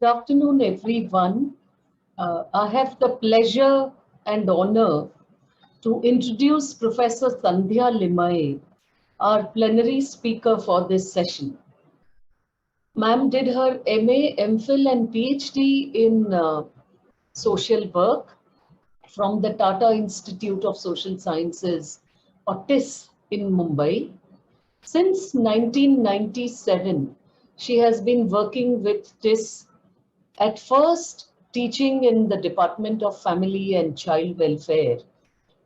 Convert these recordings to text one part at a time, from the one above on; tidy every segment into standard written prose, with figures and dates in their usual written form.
Good afternoon, everyone. I have the pleasure and honor to introduce Professor Sandhya Limaye, our plenary speaker for this session. Ma'am did her MA, MPhil and PhD in social work from the Tata Institute of Social Sciences, or TISS, in Mumbai. Since 1997, she has been working with TISS, at first teaching in the Department of Family and Child Welfare.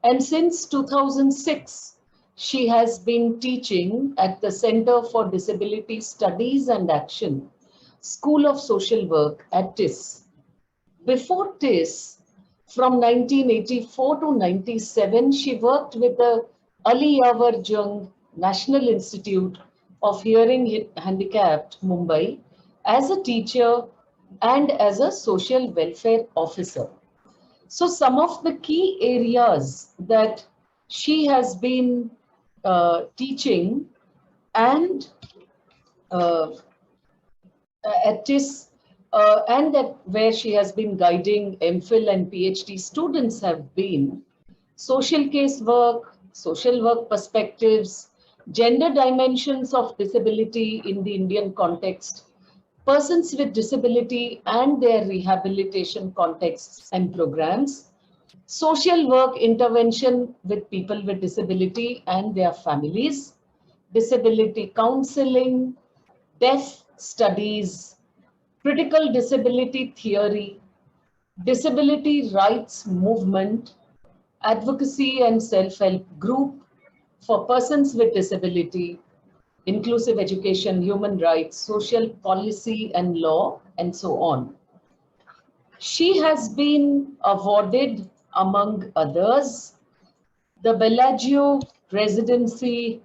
And since 2006, she has been teaching at the Center for Disability Studies and Action, School of Social Work at TISS. Before TISS, from 1984 to 97, she worked with the Ali Yavar Jung National Institute of Hearing Handicapped, Mumbai, as a teacher and as a social welfare officer. So some of the key areas that she has been teaching and at TISS and that where she has been guiding MPhil and PhD students have been social case work, social work perspectives, gender dimensions of disability in the Indian context, persons with disability and their rehabilitation contexts and programs, social work intervention with people with disability and their families, disability counseling, deaf studies, critical disability theory, disability rights movement, advocacy and self-help group for persons with disability, inclusive education, human rights, social policy and law, and so on. She has been awarded, among others, the Bellagio Residency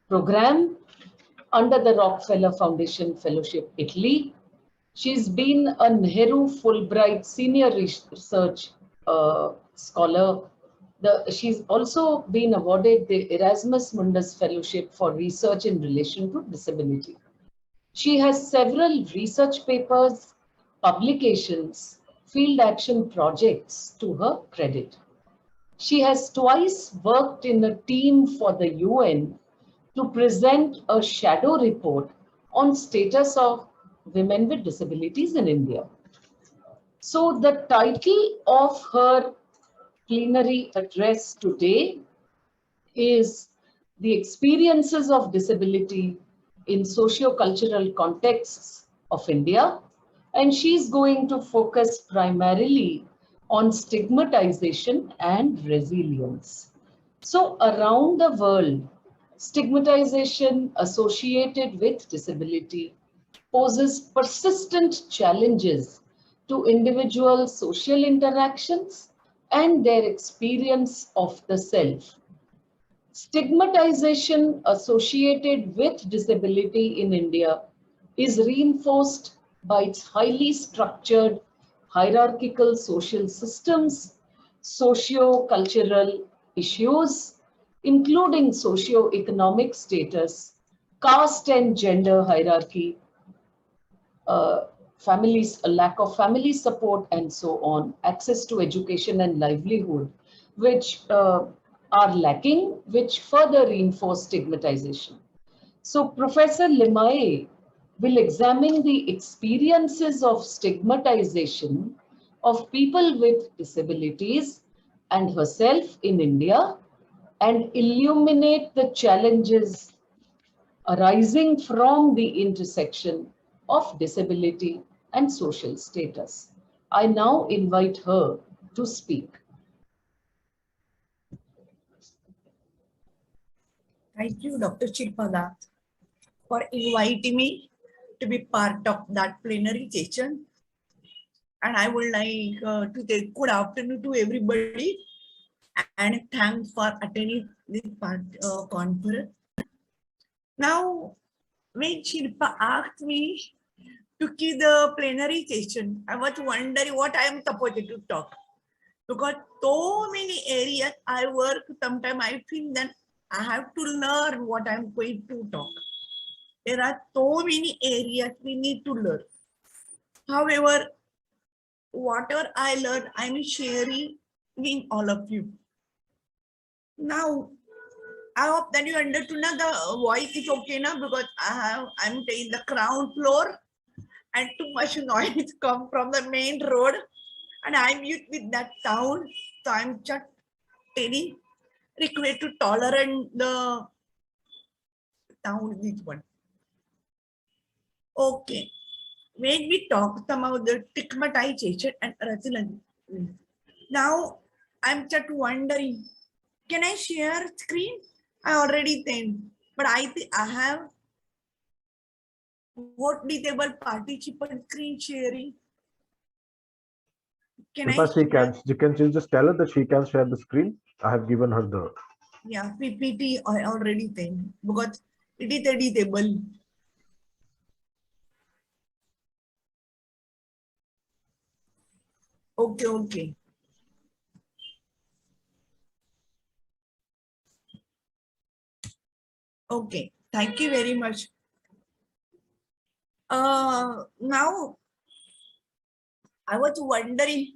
Program under the Rockefeller Foundation Fellowship, Italy. She's been a Nehru Fulbright Senior Research Scholar. She's also been awarded the Erasmus Mundus Fellowship for Research in relation to disability. She has several research papers, publications, field action projects to her credit. She has twice worked in a team for the UN to present a shadow report on status of women with disabilities in India. So the title of her plenary address today is The Experiences of Disability in Socio-Cultural Contexts of India, and she's going to focus primarily on stigmatization and resilience. So around the world, stigmatization associated with disability poses persistent challenges to individual social interactions and their experience of the self. Stigmatization associated with disability in India is reinforced by its highly structured hierarchical social systems, socio-cultural issues, including socio-economic status, caste and gender hierarchy, families, a lack of family support, and so on, access to education and livelihood, which are lacking, which further reinforce stigmatization. So Professor Limaye will examine the experiences of stigmatization of people with disabilities and herself in India and illuminate the challenges arising from the intersection of disability and social status. I now invite her to speak. Thank you, Dr. Chilpada, for inviting me to be part of that plenary session. And I would like to say good afternoon to everybody and thanks for attending this conference. Now, when Shilpa asked me to give the plenary session, I was wondering what I am supposed to talk. Because so many areas I work, sometimes I feel that I have to learn what I'm going to talk. There are so many areas we need to learn. However, whatever I learned, I'm sharing with all of you. Now, I hope that you understood now the voice is okay now, because I'm in the ground floor and too much noise come from the main road, and I'm used with that sound. So I'm just telling request to tolerate the sound this one. Okay. When we talked about the stigmatization and resilience, now I'm just wondering, can I share screen? I already think, but I think I have what disabled participant screen sharing. Can I share? She can just tell her that she can share the screen. I have given her the. Yeah, PPT I already think, because it is editable. Okay, okay. Okay, thank you very much. Now I was wondering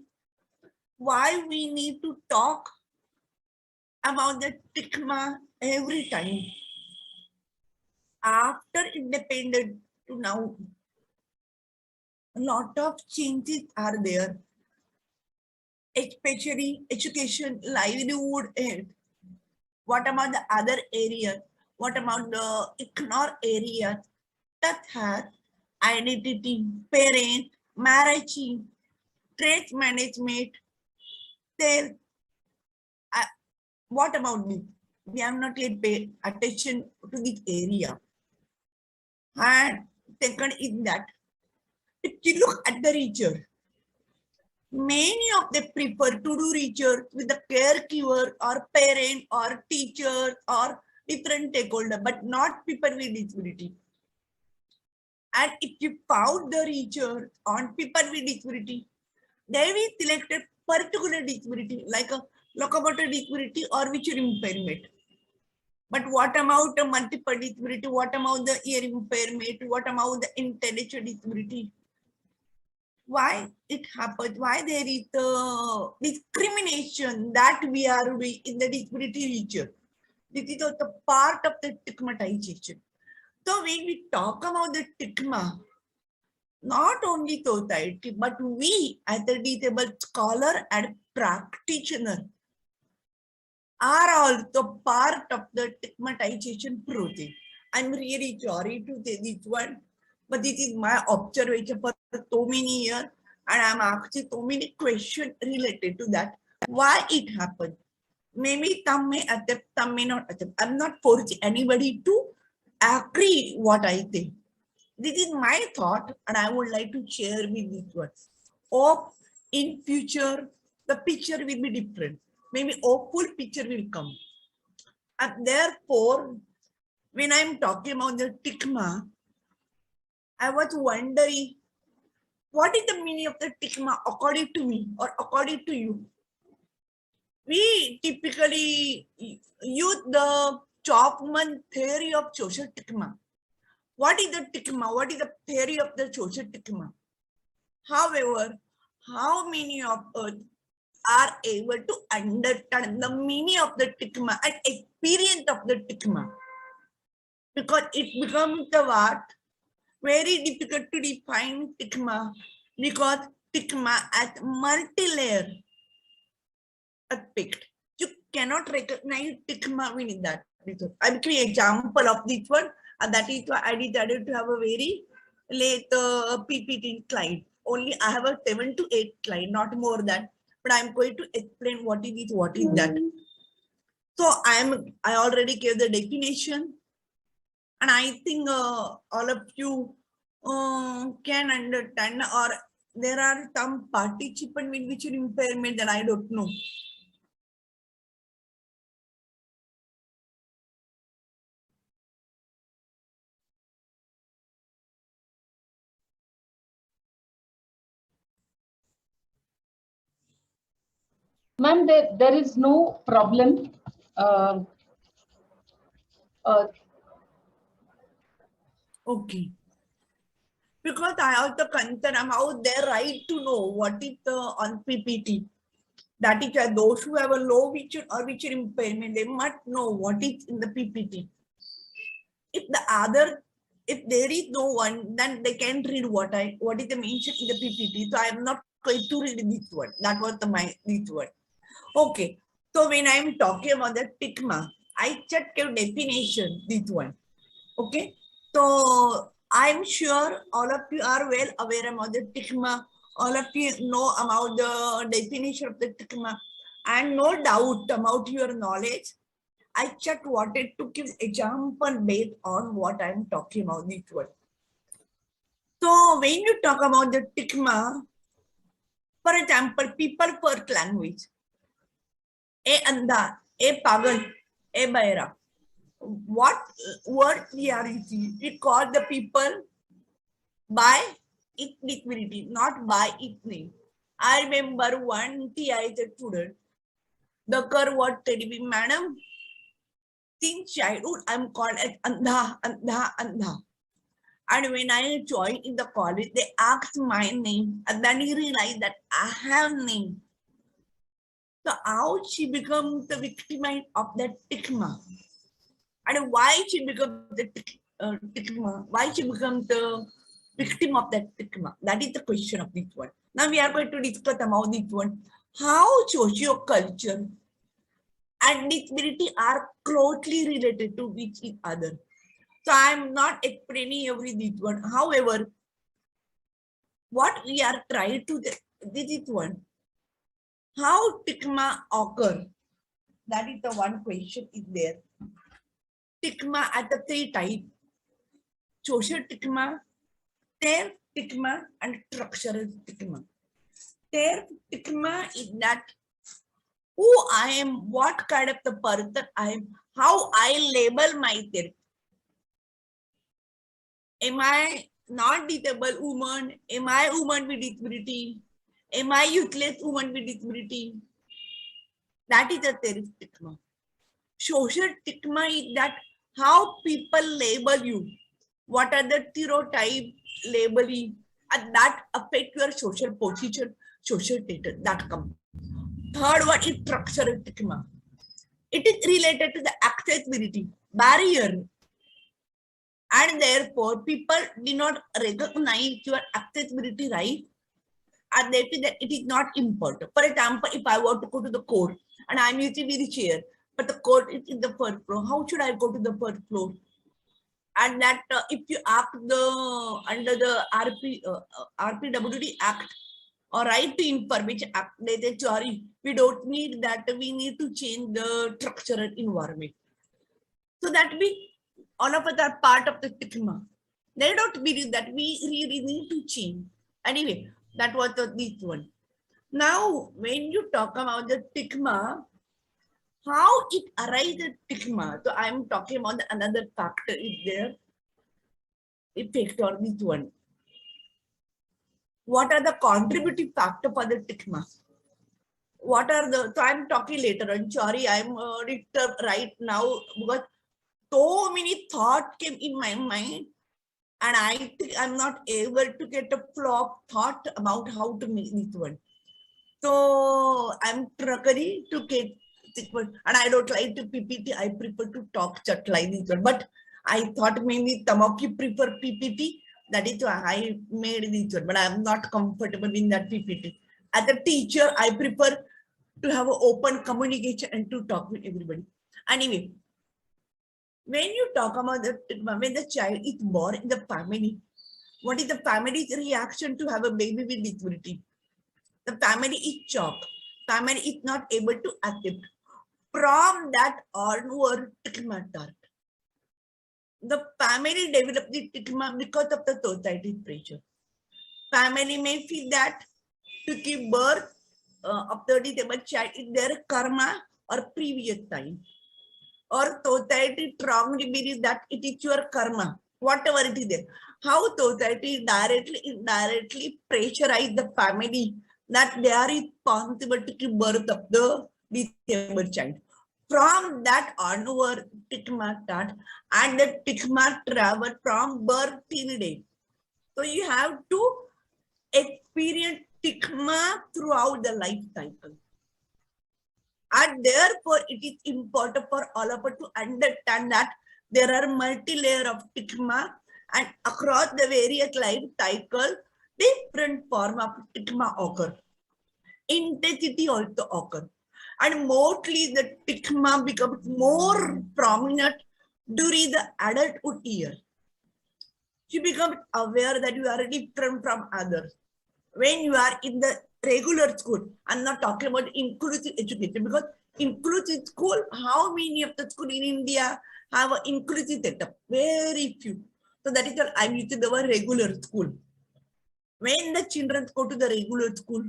why we need to talk about the stigma every time. After independence to now, a lot of changes are there, especially education, livelihood, and what about the other areas? What about the ignore areas that has identity, parent, marriage, trade management? There, what about this? We have not yet paid attention to this area. And second is that if you look at the research, many of them prefer to do research with the caregiver or parent or teacher or different stakeholder, but not people with disability. And if you found the research on people with disability, they will select a particular disability like a locomotor disability or visual impairment. But what about the multiple disability? What about the hearing impairment? What about the intellectual disability? Why it happens? Why there is the discrimination that we are doing in the disability region? This is the part of the stigmatization. So when we talk about the stigma, not only society, but we as a disabled scholar and practitioner are also part of the stigmatization process. I'm really sorry to say this one, but this is my observation for so many years, and I'm asking so many questions related to that. Why it happened? Maybe some may accept, some may not accept. I'm not forcing anybody to agree what I think. This is my thought, and I would like to share with this one. Hope in future the picture will be different. Maybe hopeful picture will come. And therefore, when I'm talking about the stigma, I was wondering what is the meaning of the stigma according to me or according to you? We typically use the Chapman theory of social stigma. What is the stigma? What is the theory of the social stigma? However, how many of us are able to understand the meaning of the stigma and experience of the stigma? Because it becomes the what? Very difficult to define stigma, because stigma as multi-layer aspect. You cannot recognize stigma within that. I'll give you an example of this one, and that is why I decided to have a very late PPT slide. Only I have a 7 to 8 slide, not more than. But I'm going to explain what it is, what is that. So I already gave the definition, and I think all of you can understand, or there are some participant with visual impairment that I don't know. Ma'am, there is no problem. Okay. because I have the concern about their right to know what is on PPT. That is why those who have a low vision or vision impairment, they must know what is in the PPT. If there is no one, then they can read what is the mention in the PPT. So I am not going to read this word. That was this word. Okay. So when I am talking about the stigma, I check a definition, this one. Okay. So I'm sure all of you are well aware about the stigma. All of you know about the definition of the stigma, and no doubt about your knowledge. I just wanted to give example based on what I'm talking about this word. So when you talk about the stigma, for example, people first language, a andha, a pagal, a baira. What word we are using? We call the people by its disability, not by its name. I remember one TI student, the girl was telling me, madam, since childhood I'm called as andha, andha, andha. And when I joined in the college, they asked my name, and then he realized that I have name. So how she becomes the victim of that stigma, and why she becomes the stigma? Why she becomes the victim of that stigma? That is the question of this one. Now we are going to discuss about this one. How socio-culture and disability are closely related to each other. So I am not explaining every this one. However, what we are trying to this is one. How stigma occur? That is the one question is there. Stigma at the three types: social stigma, self stigma, and structural stigma. Self stigma is that who I am, what kind of the person I am, how I label myself. Am I not disabled woman? Am I woman with disability? Am I useless woman with disability? That is a self stigma. Social stigma is that how people label you. What are the stereotype labeling, and that affect your social position, social status. That comes. Third one is structural stigma. It is related to the accessibility barrier, and therefore people do not recognize your accessibility right, and they feel that it is not important. For example, if I want to go to the court and I'm using wheelchair, but the court is in the first floor, how should I go to the first floor? And that if you ask the under the RPWD Act or Right to Information Act, they say, sorry, we don't need that. We need to change the structural environment. So that we, all of us are part of the stigma. They don't believe that we really need to change. Anyway, that was this one. Now, when you talk about the stigma, how it arises stigma. So I'm talking about another factor is there. Effect on this one. What are the contributing factor for the stigma? What are the, so I'm talking later on. Sorry, I'm right now because so many thoughts came in my mind, and I think I'm not able to get a flow of thought about how to make this one. So I'm struggling to get this one, and I don't like to PPT. I prefer to talk just like this one. But I thought maybe some of you prefer PPT. That is why I made this one, but I'm not comfortable in that PPT. As a teacher, I prefer to have an open communication and to talk with everybody. Anyway, when you talk about when the child is born in the family, what is the family's reaction to have a baby with disability? The family is shocked. Family is not able to accept. From that onward, stigma start. The family develop the stigma because of the society pressure. Family may feel that to give birth of the disabled child is their karma or previous time. Or society strongly believes that it is your karma, whatever it is there. How society directly, indirectly pressurize the family that they are responsible to give birth of the disabled child. From that onward, stigma start, and the stigma travel from birth till day. So you have to experience stigma throughout the life cycle. And therefore, it is important for all of us to understand that there are multi-layer of stigma, and across the various life cycle, different form of stigma occur. Intensity also occur. And mostly the stigma becomes more prominent during the adulthood year. You become aware that you are different from others. When you are in the regular school, I'm not talking about inclusive education, because inclusive school, how many of the school in India have an inclusive setup? Very few. So that is what I'm using the word regular school. When the children go to the regular school,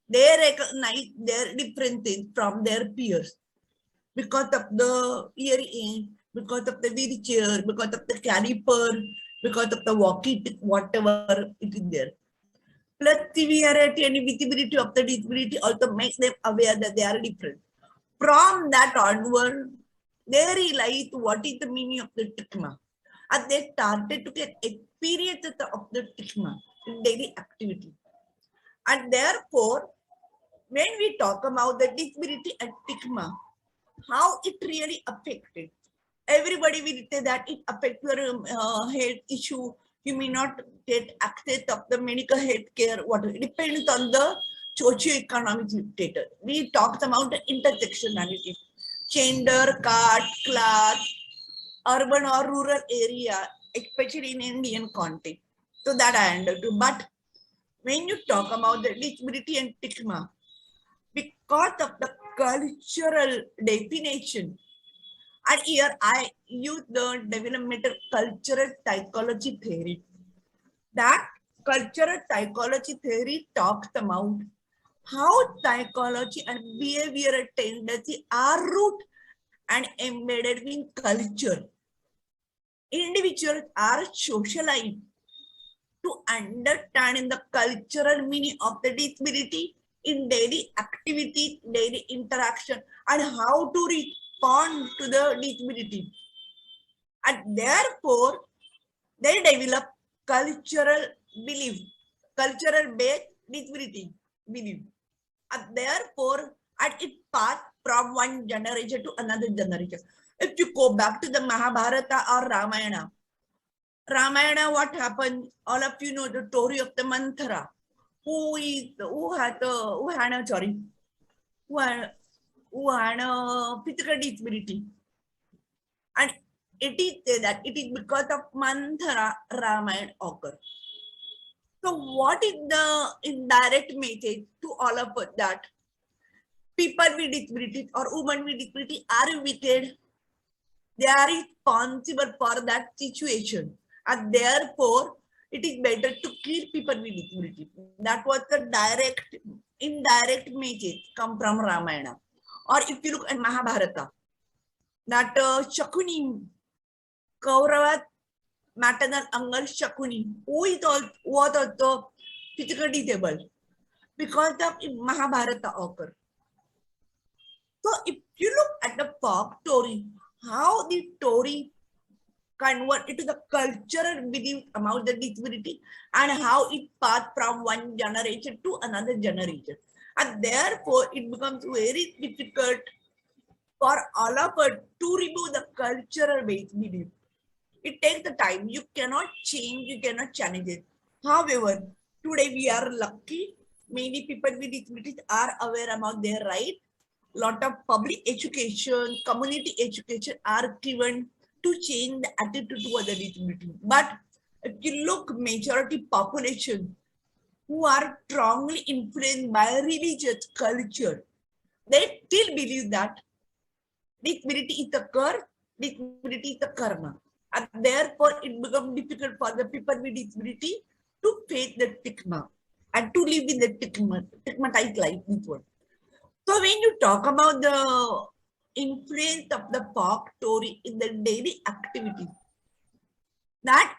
they recognize their differences from their peers because of the hearing, because of the wheelchair, because of the caliper, because of the walkie, whatever it is there. Plus severity and visibility of the disability also makes them aware that they are different. From that onward, they realize what is the meaning of the stigma. And they started to get experiences of the stigma in daily activity. And therefore, when we talk about the disability and stigma, how it really affected. Everybody will say that it affects your health issue. You may not get access of the medical health care. What it depends on the socio-economic status. We talked about the intersectionality, gender, caste, class, urban or rural area, especially in Indian context. So that I understood. But when you talk about the disability and stigma, because of the cultural definition, and here I use the developmental cultural psychology theory. That cultural psychology theory talks about how psychology and behavioral tendency are rooted and embedded in culture. Individuals are socialized to understand the cultural meaning of the disability in daily activity, daily interaction, and how to respond to the disability. And therefore, they develop cultural belief, cultural based disability belief. And therefore, and it passed from one generation to another generation. If you go back to the Mahabharata or Ramayana, what happened? All of you know the story of the Manthara, who had a physical disability, and it is said that it is because of Manthara Ramayana occurred. So what is the indirect message to all of us that people with disabilities or women with disability are wicked? They are responsible for that situation, and therefore it is better to kill people with disability. That was the indirect message come from Ramayana. Or if you look at Mahabharata, that Shakuni, Kauravat maternal uncle Shakuni, who was also physically disabled because of Mahabharata occurred. So if you look at the folk story, how the story convert into the cultural belief about the disability and how it passed from one generation to another generation. And therefore, it becomes very difficult for all of us to remove the cultural based belief. It takes the time. You cannot change, you cannot challenge it. However, today we are lucky. Many people with disabilities are aware about their right. Lot of public education, community education are given to change the attitude towards the disability. But if you look, majority population who are strongly influenced by religious culture, they still believe that disability is a curse, disability is a karma. And therefore, it becomes difficult for the people with disability to face the stigma and to live in the stigmatized life. So when you talk about the influence of the folk story in the daily activity, that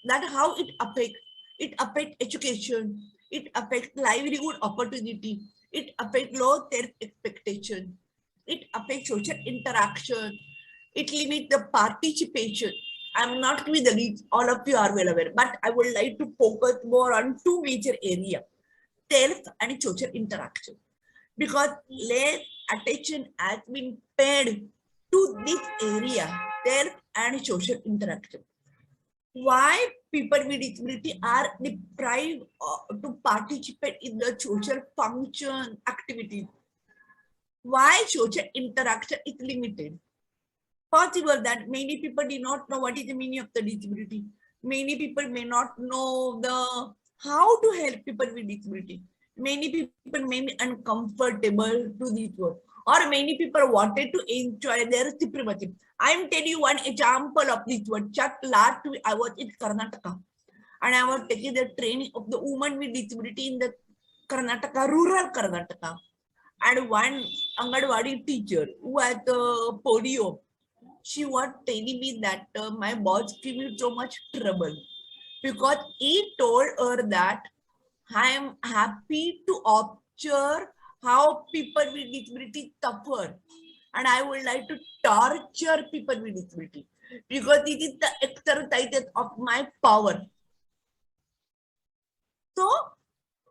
how it affects education, it affects livelihood opportunity, it affects low self-expectation, it affects social interaction, it limits the participation. I'm not with the leads, all of you are well aware, but I would like to focus more on two major areas, self and social interaction, because less attention has been paid to this area, self and social interaction. Why people with disability are deprived to participate in the social function activities? Why social interaction is limited? Possible that many people do not know what is the meaning of the disability. Many people may not know the how to help people with disability. Many people may be uncomfortable to this work, or many people wanted to enjoy their supremacy. I am telling you one example of this word. Just last week I was in Karnataka and I was taking the training of the woman with disability in the Karnataka, rural Karnataka. And one Angadwadi teacher who had the polio, she was telling me that my boss gave me so much trouble because he told her that I am happy to observe how people with disability suffer, and I would like to torture people with disability because it is the exercise of my power. So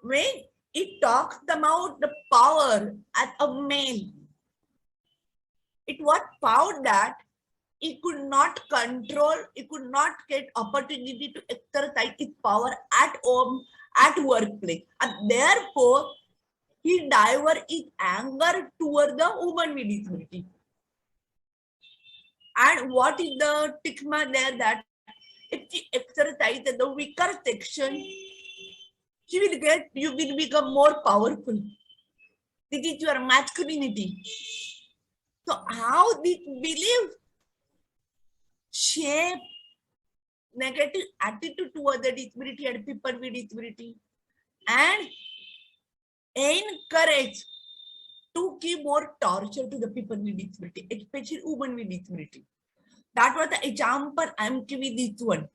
when it talks about the power as a male, it was found that he could not control, he could not get opportunity to exercise his power at home, at workplace. And therefore, he divert his anger toward the woman with disability. And what is the stigma there that if she exercises the weaker section, you will become more powerful. This is your masculinity. So how this belief shape negative attitude toward the disability and people with disability and encourage to give more torture to the people with disability, especially women with disability. That was the example I'm giving this one.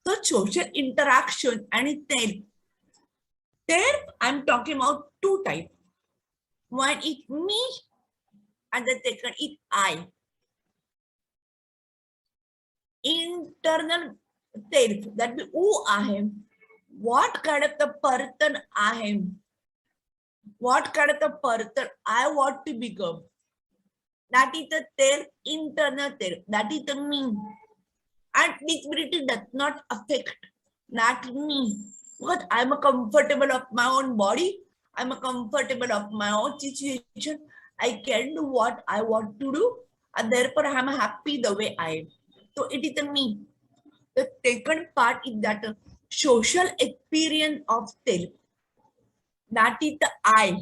So social interaction and self. Self, I'm talking about two types. One is me and the second is I. Internal self, that means who I am, what kind of the person I am, what kind of the person I want to become. That is the self, internal self, that is the me. And disability does not affect that me because I'm a comfortable of my own body, I'm a comfortable of my own situation, I can do what I want to do, and therefore I'm happy the way I am. So it is a me. The second part is that social experience of self. That is the I.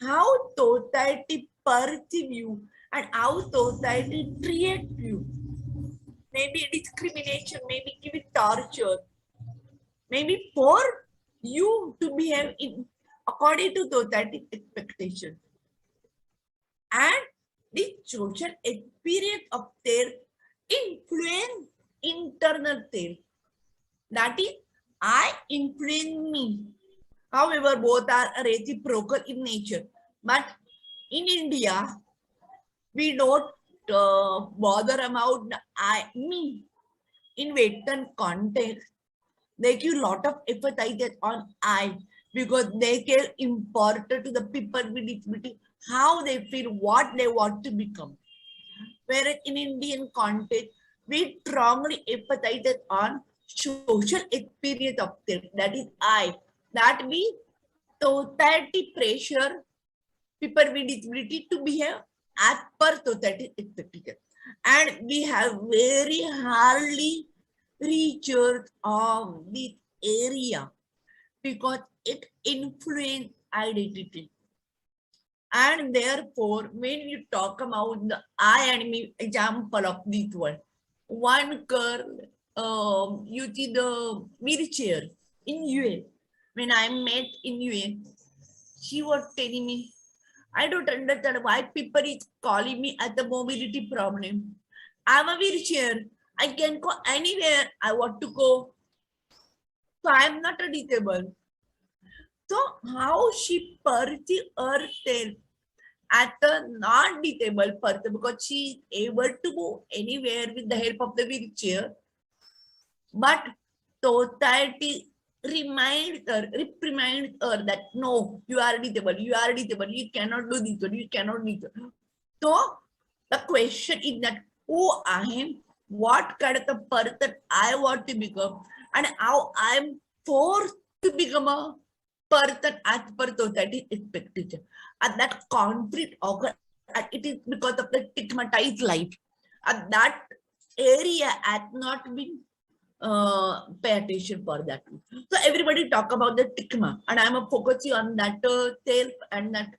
How society perceive you and how society treat you. Maybe discrimination, maybe give it torture. Maybe for you to behave in according to society expectation. And the social experience of self influence internal self. That is, I influence me. However, both are reciprocal in nature. But in India, we don't bother about the I, me. In Western context, they give a lot of emphasis on I because they care important to the people with disability, how they feel, what they want to become. Whereas in Indian context, we strongly emphasize on social experience of self, that is I. That means society pressure people with disability to behave as per society expectation. And we have very hardly research on this area because it influences identity. And therefore, when you talk about the I and me example of this one girl, you see the wheelchair in US. When I met in US, she was telling me, I don't understand why people is calling me as a mobility problem. I'm a wheelchair. I can go anywhere I want to go. So I'm not a disabled. So how she perceives herself at the non-disabled person because she is able to move anywhere with the help of the wheelchair. But society reprimands her that no, you are disabled, you cannot do this, you cannot do this. So the question is that who I am, what kind of a person I want to become, and how I am forced to become a person as per society expectation. And that conflict occurs, and it is because of the stigmatized life. And that area has not been pay attention for that. So everybody talk about the stigma, and I'm focusing on that self and that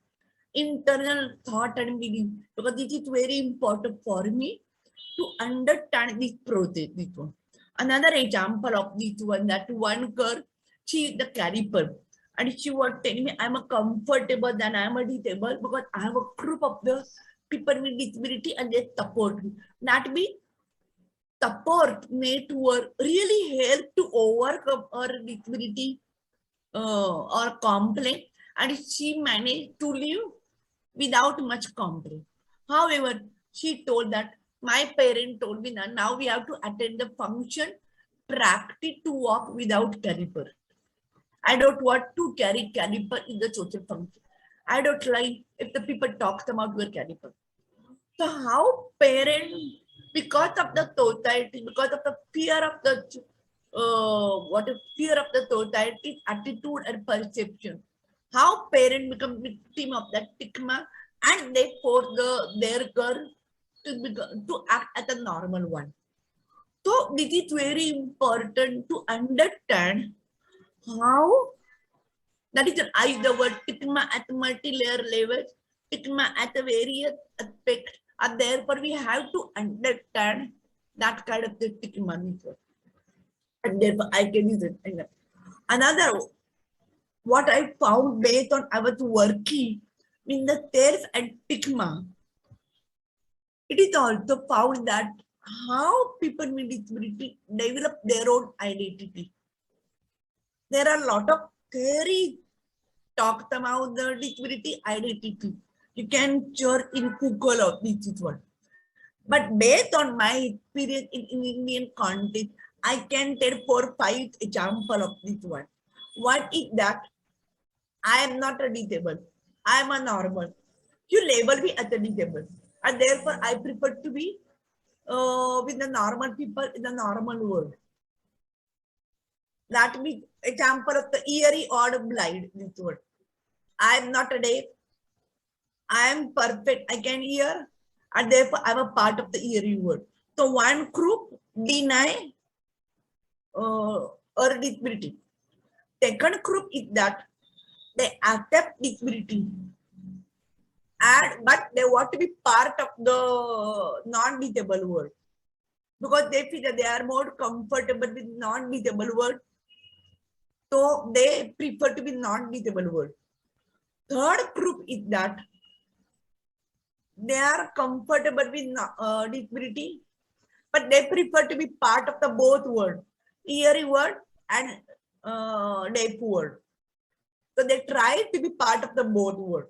internal thought and feeling because this is very important for me to understand this process. This one. Another example of this one, that one girl, she is the carrier, and she was telling me I'm a comfortable than I'm a disabled because I have a group of the people with disability and they support me. That means support network really help to overcome her disability or complaint, and she managed to live without much complaint. However, she told that my parent told me that now we have to attend the function, practice to walk without caliper. I don't want to carry caliper in the social function. I don't like if the people talk about your caliper. So how parents, because of the society, because of the fear of the fear of the society attitude and perception, how parents become victim of that stigma and they force their girl to act as a normal one. So this is very important to understand how that is the word stigma at multi-layer level, stigma at a various aspects, and therefore we have to understand that kind of the stigma. And therefore I can use it. Another, what I found based on I was working in the self and stigma, it is also found that how people with disability develop their own identity. There are a lot of theories talked about the disability identity. You can search in Google of this one. But based on my experience in Indian context, I can tell 4-5 examples of this one. One is that I am not a disabled. I am a normal. You label me as a disabled. And therefore, I prefer to be with the normal people in the normal world. That means example of the eerie or blind. This word. I am not a deaf. I am perfect. I can hear. And therefore, I am a part of the eerie world. So one group deny or disability. Second group is that they accept disability, and but they want to be part of the non-disabled world because they feel that they are more comfortable with non-disabled world, so they prefer to be non-disabled world. Third group is that they are comfortable with disability, but they prefer to be part of the both world, eerie world and deaf world. So they try to be part of the both world.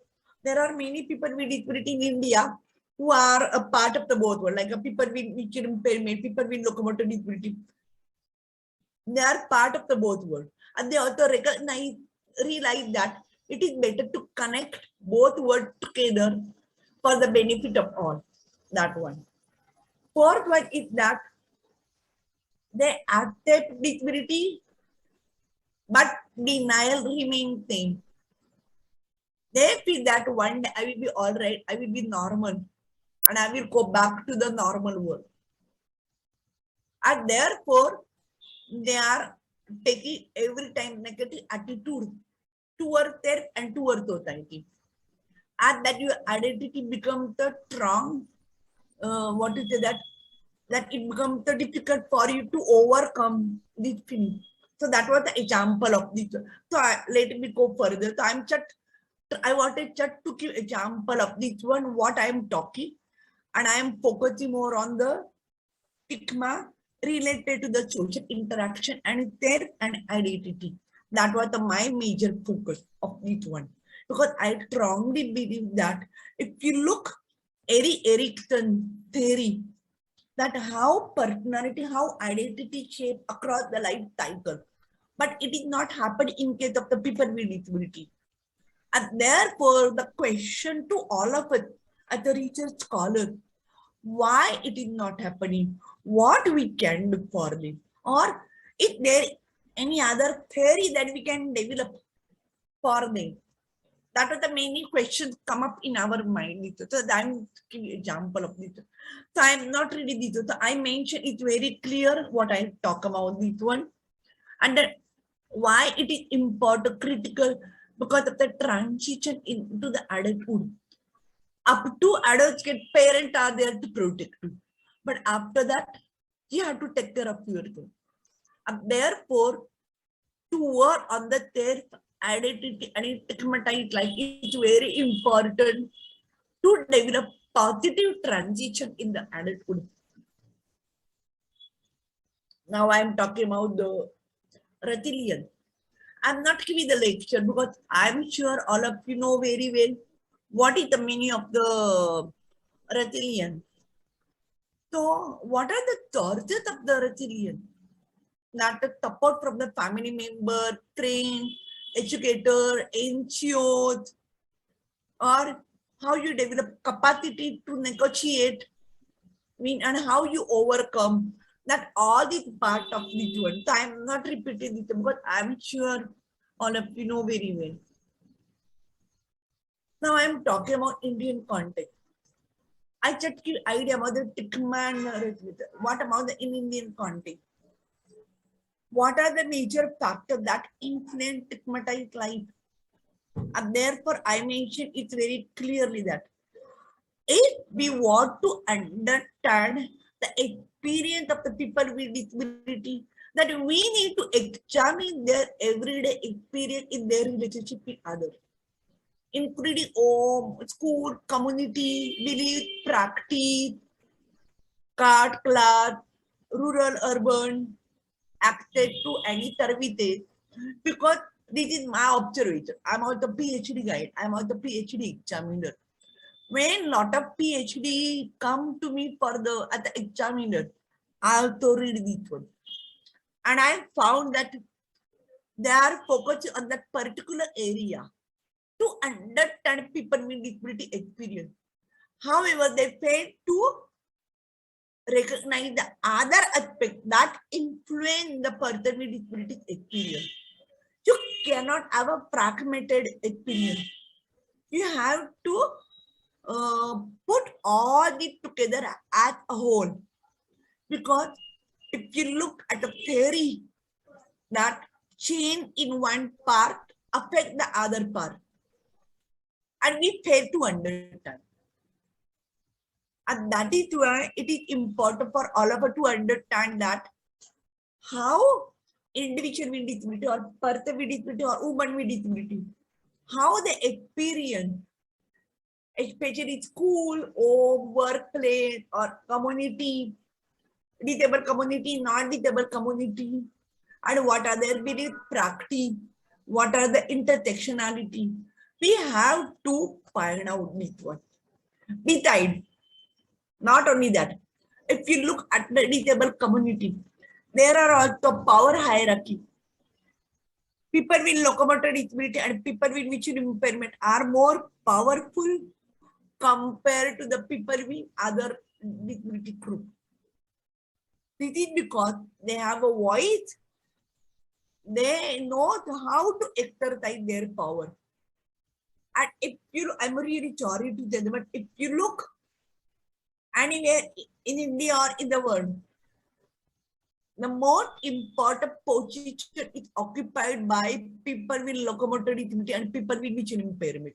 There are many people with disability in India who are a part of the both world, like people with visual impairment, people with locomotor disability. They are part of the both world. And they also realize that it is better to connect both worlds together for the benefit of all. That one. Fourth one is that they accept disability, but denial remains same. They feel that one day I will be all right, I will be normal, and I will go back to the normal world. And therefore, they are taking every time negative attitude towards self and towards society. And that your identity becomes the strong, what is it, that it becomes so difficult for you to overcome this feeling. So that was the example of this. So let me go further. So I wanted just to give example of this one, what I am talking, and I am focusing more on the stigma related to the social interaction and self and identity. That was my major focus of this one. because I strongly believe that if you look Erickson theory, that how personality, how identity shape across the life cycle, but it is not happened in case of the people with disability. And therefore, the question to all of us as a research scholar, why it is not happening, what we can do for this, or is there any other theory that we can develop for them? That are the many questions come up in our mind. So I'm giving example of this. So I'm not reading this. So I mentioned it's very clear what I talk about this one. And then why it is important, critical, because of the transition into the adulthood. Up to adults get parents are there to protect you. But after that, you have to take care of yourself. And therefore, to work on the self identity and stigmatized life is very important to develop positive transition in the adulthood. Now I'm talking about the resilience. I'm not giving the lecture because I'm sure all of you know very well what is the meaning of the resilience. So what are the sources of the resilience? Not the support from the family member, friend, educator, NGOs, or how you develop capacity to negotiate, and how you overcome that. All is part of this one. So I'm not repeating it because I'm sure all of you know very well. Now I'm talking about Indian context. I just give idea about the Tikman. What about the in Indian context? What are the major factors that influence stigmatized life? And therefore, I mentioned it very clearly that if we want to understand the experience of the people with disability, that we need to examine their everyday experience in their relationship with others, including home, school, community, belief, practice, card class, rural, urban, access to any services, because this is my observation. I'm also PhD guide. I'm also PhD examiner. When a lot of PhD come to me for the at the examiner, I also read this one, and I found that they are focused on that particular area to understand people with disability experience. However, they fail to recognize the other aspect that influence the person with disability experience. You cannot have a fragmented experience. You have to put all this together as a whole. Because if you look at the theory, that change in one part affect the other part, and we fail to understand. And that is why it is important for all of us to understand that how individual with disability or person with disability or woman with disability, how they experience, especially school or workplace or community, disabled community, non-disabled community, and what are their belief practice, what are the intersectionality. We have to find out this one. Besides, not only that, if you look at the disabled community, there are also power hierarchy. People with locomotor disability and people with visual impairment are more powerful compared to the people with other disability group. This is because they have a voice, they know how to exercise their power. And if you, I'm really sorry to tell you, but if you look anywhere in India or in the world, the most important position is occupied by people with locomotor disability and people with visual impairment.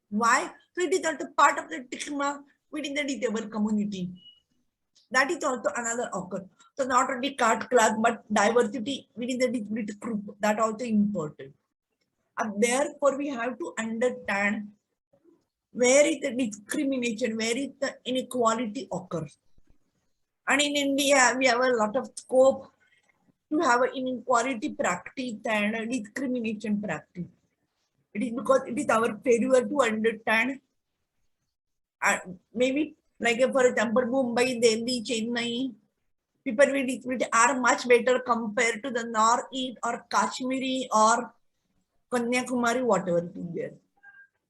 Why? So it is not a part of the stigma within the disabled community. That is also another occur. So not only caste class, but diversity within the disability group, that also important. And therefore, we have to understand where is the discrimination, where is the inequality occurs. And in India, we have a lot of scope to have an inequality practice and a discrimination practice. It is because it is our failure to understand. Maybe like for example, Mumbai, Delhi, Chennai, people with disability are much better compared to the Northeast or Kashmiri or Kanyakumari, whatever it is there.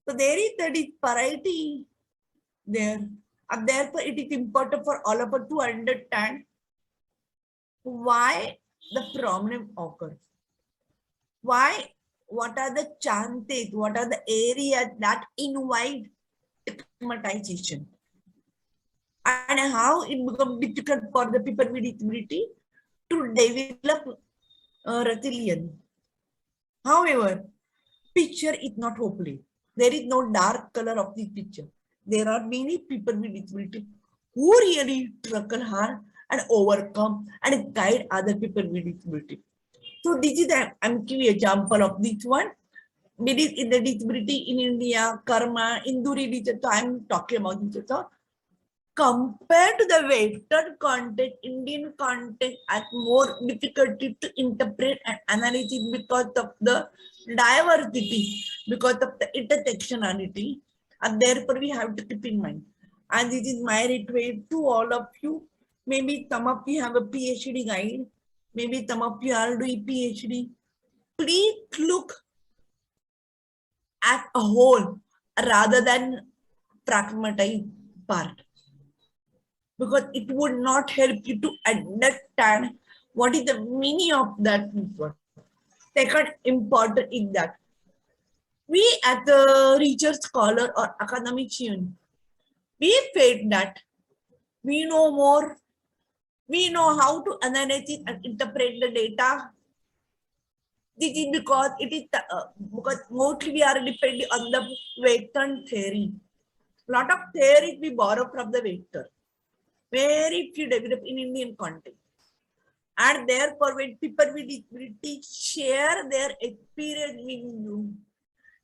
So there is that disparity there. And therefore, it is important for all of us to understand why the problem occurs. Why, what are the chances, what are the areas that invite stigmatization? And how it becomes difficult for the people with disability to develop resilience. However, picture is not hopeless. There is no dark color of this picture. There are many people with disability who really struggle hard and overcome and guide other people with disability. So this is I'm giving an example of this one. Maybe in the disability in India, karma, Hindu religion. So I'm talking about this. So compared to the Western context, Indian context has more difficulty to interpret and analyze because of the diversity, because of the intersectionality, and therefore we have to keep in mind. And this is my request to all of you. Maybe some of you have a PhD guide. Maybe some of you are doing PhD. Please look at a whole rather than pragmatize part, because it would not help you to understand what is the meaning of that word. Second important is that we as a research scholar or academician, we felt that we know more, we know how to analyze it and interpret the data. This is because it is because mostly we are depending on the Western theory. Lot of theories we borrow from the Western. Very few develop in Indian context. And therefore, when people with disability share their experience with you,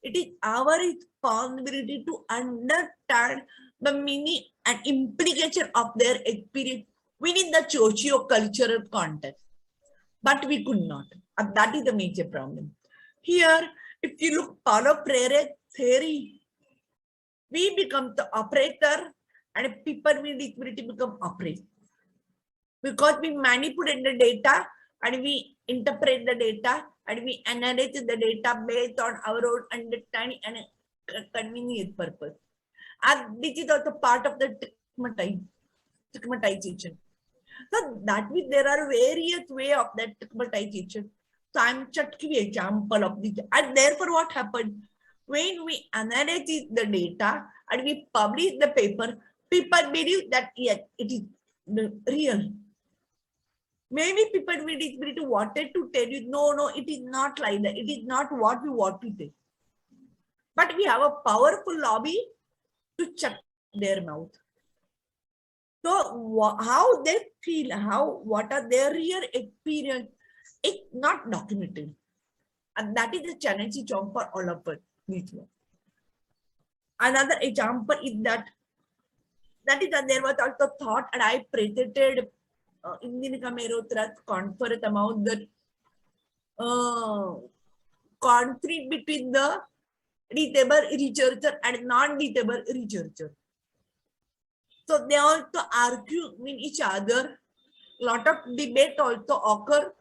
it is our responsibility to understand the meaning and implication of their experience within the socio-cultural context. But we could not. And that is the major problem. Here, if you look Paulo Freire's theory, we become the operator and people with disability become operator. Because we manipulate the data and we interpret the data and we analyze the data based on our own understanding and convenient purpose. And this is also part of the stigmatization. So that means there are various ways of that stigmatization. So I'm just giving an example of this. And therefore what happened? When we analyze the data and we publish the paper, people believe that yes, it is real. Maybe people with disability wanted to tell you, no, it is not like that. It is not what we want to say. But we have a powerful lobby to shut their mouth. So how they feel, what are their real experience, it's not documented. And that is the challenging job for all of us. Another example is that there was also thought, and I presented Indian Kamerotras conference about the conflict between the disabled researcher and non-disabled researcher. So they also argue with each other. Lot of debate also occur,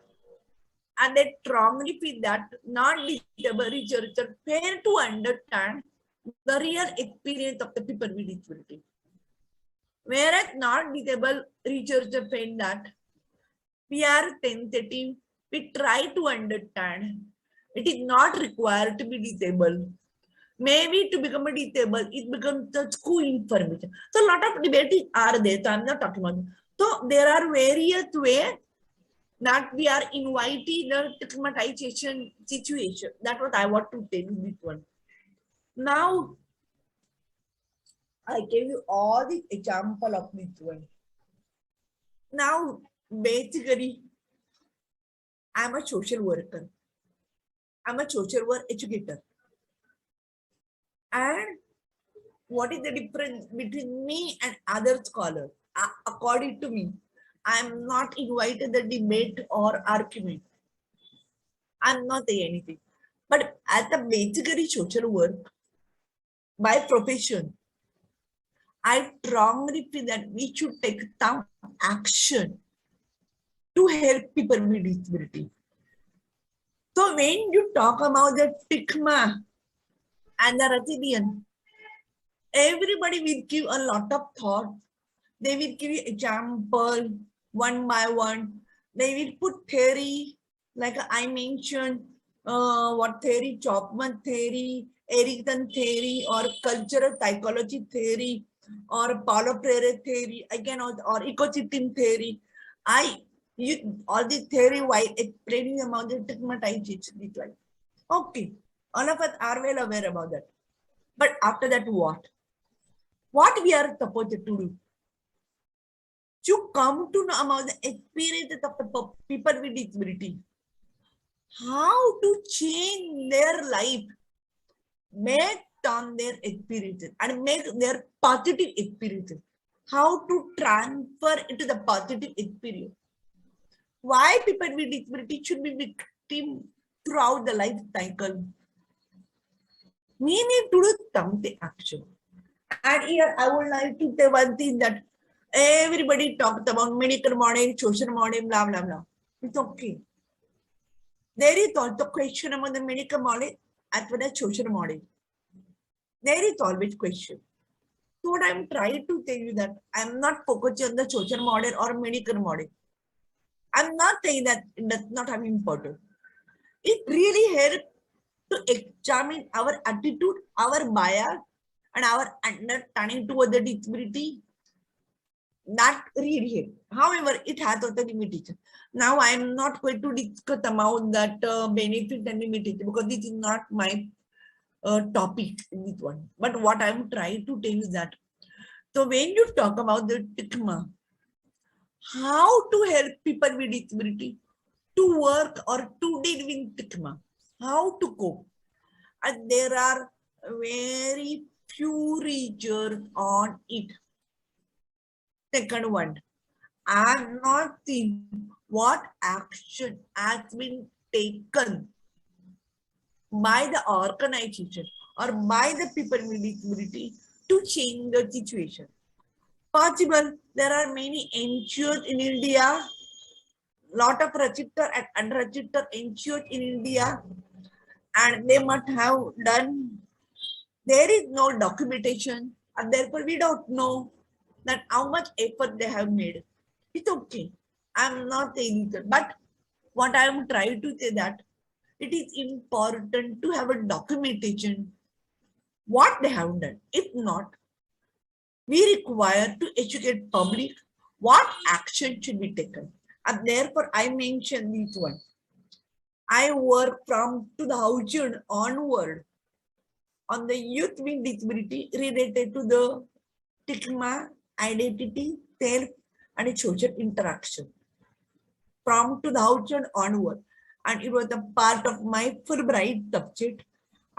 and they strongly feel that non-disabled researcher fail to understand the real experience of the people with disability. Whereas non-disabled researcher find that we are sensitive, we try to understand. It is not required to be disabled. Maybe to become a disabled, it becomes the school information. So a lot of debates are there. So I'm not talking about it. So there are various ways that we are inviting the stigmatization situation. That's what I want to tell you this one. Now, I gave you all the example of this one. Now, basically, I'm a social worker. I'm a social work educator. And what is the difference between me and other scholars? According to me, I am not invited the debate or argument. I'm not saying anything. But as a basically social work, by profession, I strongly feel that we should take some action to help people with disability. So when you talk about the stigma and the resilience, everybody will give a lot of thought. They will give you example one by one. They will put theory, like I mentioned, what theory, Chapman theory, Erickson theory, or cultural psychology theory, or Paulo Freire theory, again, or ecosystem theory. I use all this theory while explaining about the stigmatization. Okay, all of us are well aware about that. But after that, what? What we are supposed to do? To come to know about the experiences of the people with disability, how to change their life based on their experiences and make their positive experiences. How to transfer into the positive experience. Why people with disability should be victim throughout the life cycle. We need to do something action. And here I would like to say one thing that everybody talked about medical model, social model, blah, blah, blah. It's okay. There is also question about the medical model as well as social model. There is always question. So what I'm trying to tell you that I'm not focusing on the social model or medical model. I'm not saying that it does not have importance. It really helps to examine our attitude, our bias, and our understanding towards the disability. That really helps. However, it has also limitation. Now, I'm not going to discuss about that benefit and limitation because this is not my topic in this one. But what I'm trying to tell you that, so when you talk about the stigma, how to help people with disability to work or to deal with stigma, how to cope. And there are very few research on it. Second one, I'm not seeing what action has been taken by the organization or by the people with disability to change the situation. Possible, there are many NGOs in India, lot of registered and unregistered NGOs in India, and they must have done. There is no documentation, and therefore we don't know that how much effort they have made. It's okay. I'm not saying that, but what I am trying to say that it is important to have a documentation what they have done. If not, we require to educate public what action should be taken. And therefore, I mentioned this one. I work from 2000 onward on the youth with disability related to the stigma, identity, self, and social interaction. From 2000 onward. And it was a part of my Fulbright subject.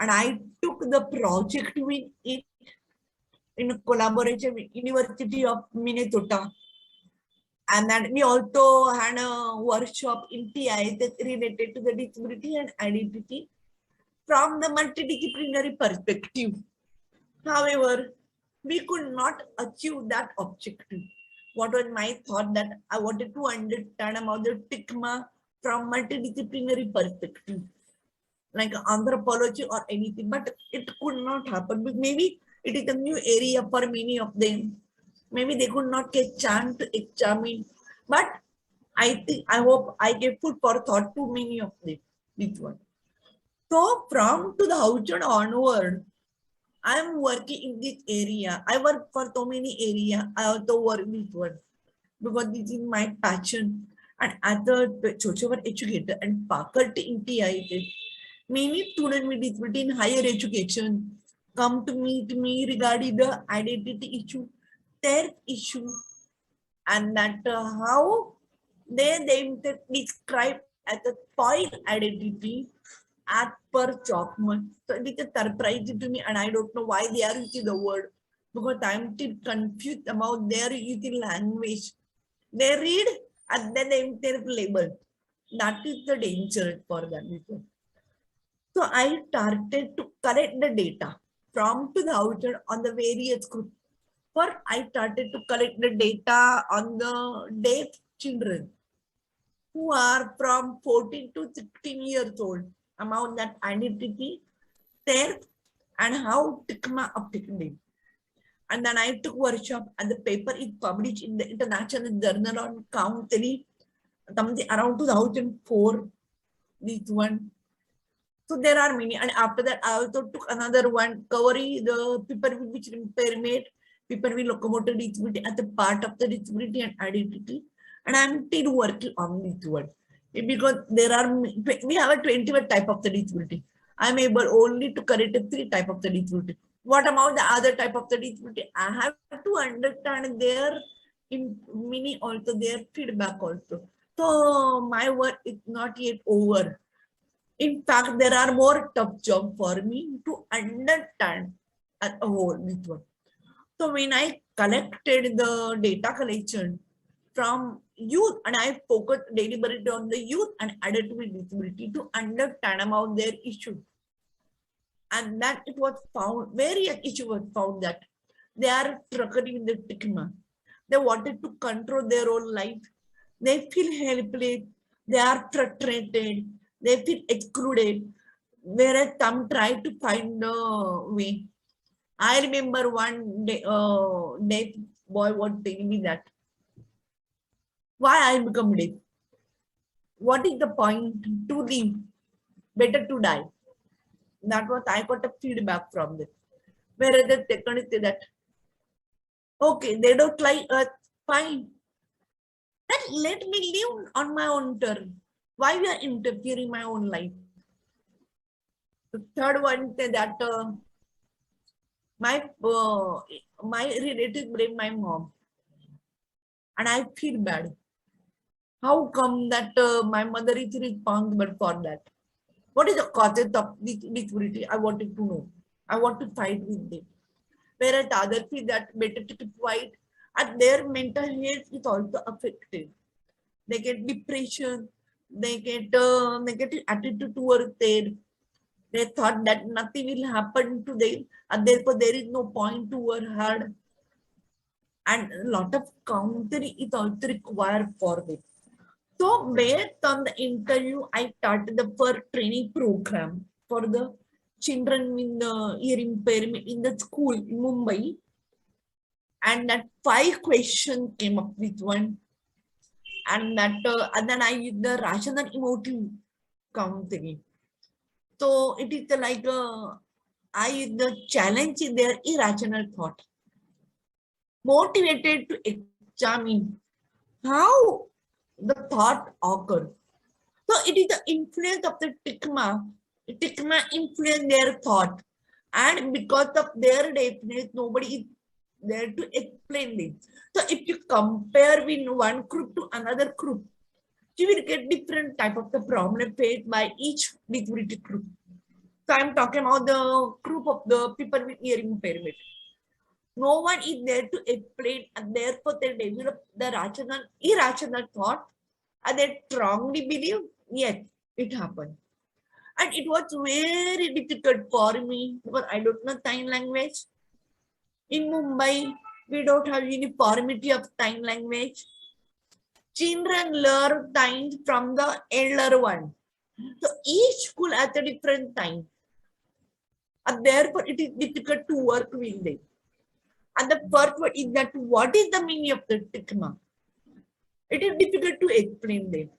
And I took the project with it in collaboration with University of Minnesota. And then we also had a workshop in TI that related to the disability and identity from the multidisciplinary perspective. However, we could not achieve that objective. What was my thought that I wanted to understand about the stigma from multidisciplinary perspective, like anthropology or anything, but it could not happen. But maybe it is a new area for many of them. Maybe they could not get chance to examine, but I hope I gave food for thought to many of them. This one. So from 2000 onward, I am working in this area. I work for so many areas. I also work this one because this is my passion. And as a social work educator and faculty in TIS, many students with disability in higher education come to meet me regarding the identity issue, their issue, and that how they describe as a spoiled identity as per Chapman. So it is a surprise to me, and I don't know why they are using the word because I'm still confused about their using language. They read and then they label. That is the danger for them. So I started to collect the data from 2000 on the various groups. First, I started to collect the data on the deaf children who are from 14 to 16 years old, among that identity, there, and how stigma of technique. And then I took workshop and the paper is published in the International Journal on Counseling around 2004, this one. So there are many. And after that, I also took another one covering the people with which impairment, people with locomotor disability as a part of the disability and identity. And I'm still working on this one. Because there are, we have a 21 type of the disability. I'm able only to correct 3 type of the disability. What about the other type of the disability? I have to understand their mini also, their feedback also. So my work is not yet over. In fact, there are more tough job for me to understand as a whole this one. So when I collected the data collection from youth and I focused deliberately on the youth and adult with disability to understand about their issue. And that it was found, various issue was found that they are struggling with the stigma. They wanted to control their own life. They feel helpless. They are frustrated. They feel excluded. Whereas some try to find a way. I remember one day, deaf boy was telling me that why I become deaf. What is the point to live? Better to die. That was I got a feedback from them. Whereas the second say that okay, they don't like us, fine. Then let me live on my own terms. Why we are interfering my own life? The third one said that my relative blame my mom, and I feel bad. How come that my mother is responsible for that? What is the causes of this disability? I wanted to know. I want to fight with them. Whereas others feel that better to keep quiet, and their mental health is also affected. They get depression. They get negative attitude towards them. They thought that nothing will happen to them, and therefore there is no point to work hard. And a lot of counseling is also required for them. So based on the interview, I started the first training program for the children with the hearing impairment in the school in Mumbai. And that 5 questions came up with one. And that and then I used the rational emotive counseling. So it is like the challenge is their irrational thought, motivated to examine how the thought occurs. So it is the influence of the stigma. Stigma influence their thought, and because of their deafness, nobody is there to explain this. So if you compare with one group to another group, you will get different type of the problem faced by each disability group. So I'm talking about the group of the people with hearing impairment. No one is there to explain, and therefore they develop the rational, irrational thought, and they strongly believe, yes, it happened. And it was very difficult for me because I don't know sign language. In Mumbai, we don't have uniformity of sign language. Children learn signs from the elder one. So each school has a different sign. And therefore, it is difficult to work with them. And the first one is that what is the meaning of the stigma? It is difficult to explain them.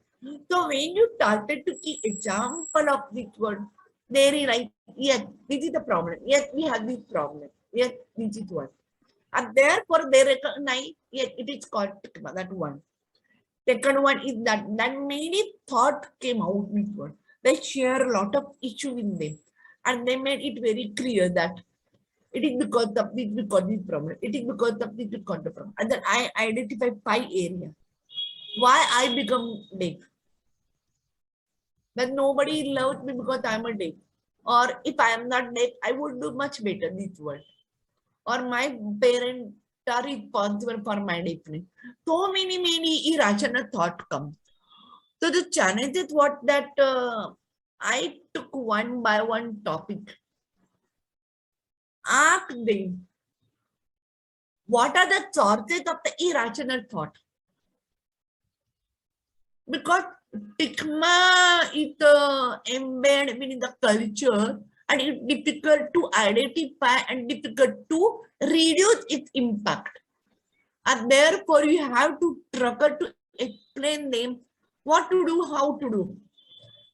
So when you started to see example of this word, they realize, yes, this is the problem. Yes, we have this problem. Yes, this is one. And therefore they recognize, yes, it is called stigma, that one. Second one is that many thought came out with one. They share a lot of issue with them. And they made it very clear that it is because of this, because this problem. It is because of this, because the problem. And then I identify 5 areas. Why I become deaf. That nobody loves me because I'm a deaf. Or if I am not deaf, I would do much better this world. Or my parents are responsible for my deafness. So many irrational thoughts come. So the challenge is what that I took one by one topic, asked them, what are the sources of the irrational thought? Because stigma is embedded in the culture and it's difficult to identify and difficult to reduce its impact. And therefore, you have to struggle to explain them what to do, how to do.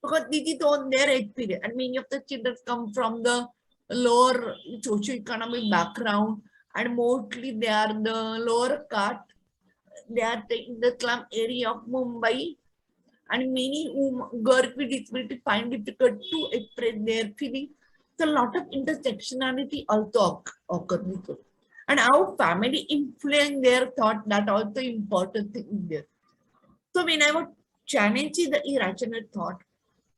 Because this is on their experience. And many of the children come from the lower socioeconomic background, and mostly they are the lower caste. They are in the slum area of Mumbai, and many girls with disability find difficult to express their feelings. So a lot of intersectionality also occurs with it. And how family influence their thought, that also important thing is there. So when I was challenging the irrational thought,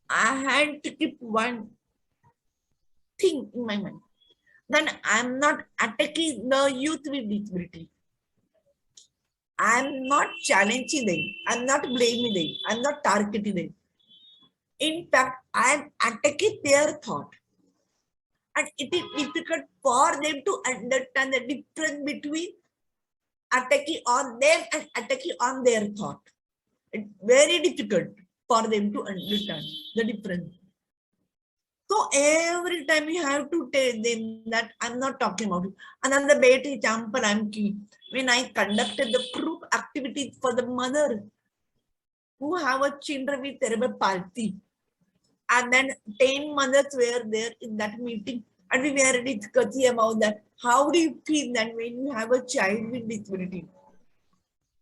I had to keep one thing in my mind. Then I'm not attacking the youth with disability. I'm not challenging them. I'm not blaming them. I'm not targeting them. In fact, I'm attacking their thought. And it is difficult for them to understand the difference between attacking on them and attacking on their thought. It's very difficult for them to understand the difference. So every time you have to tell them that I'm not talking about it. Another bad example I'm giving. When I conducted the group activities for the mother who have a children with cerebral palsy, and then 10 mothers were there in that meeting, and we were discussing about that. How do you feel that when you have a child with disability?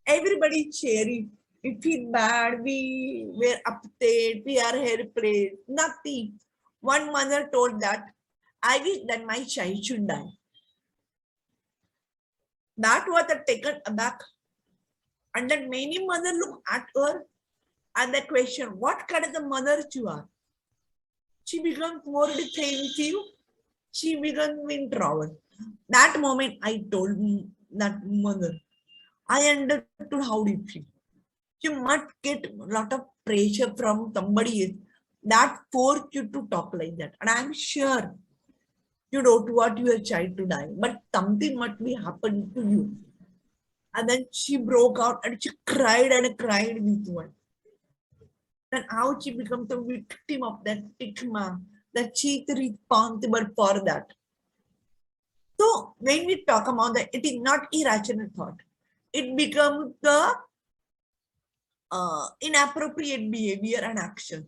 Everybody cheering. We feel bad, we were upset, we are helpless, nothing. One mother told that, I wish that my child should die. That was taken aback. And then many mothers look at her and the question, what kind of the mother you are? She becomes more defensive. She becomes in trouble. That moment I told that mother, I understood how you feel. You must get a lot of pressure from somebody else that force you to talk like that. And I'm sure you don't want your child to die, but something must be happening to you. And then she broke out and she cried and cried with one. Then how she becomes a victim of that stigma, that she is responsible for that. So when we talk about that, it is not irrational thought. It becomes the inappropriate behavior and action.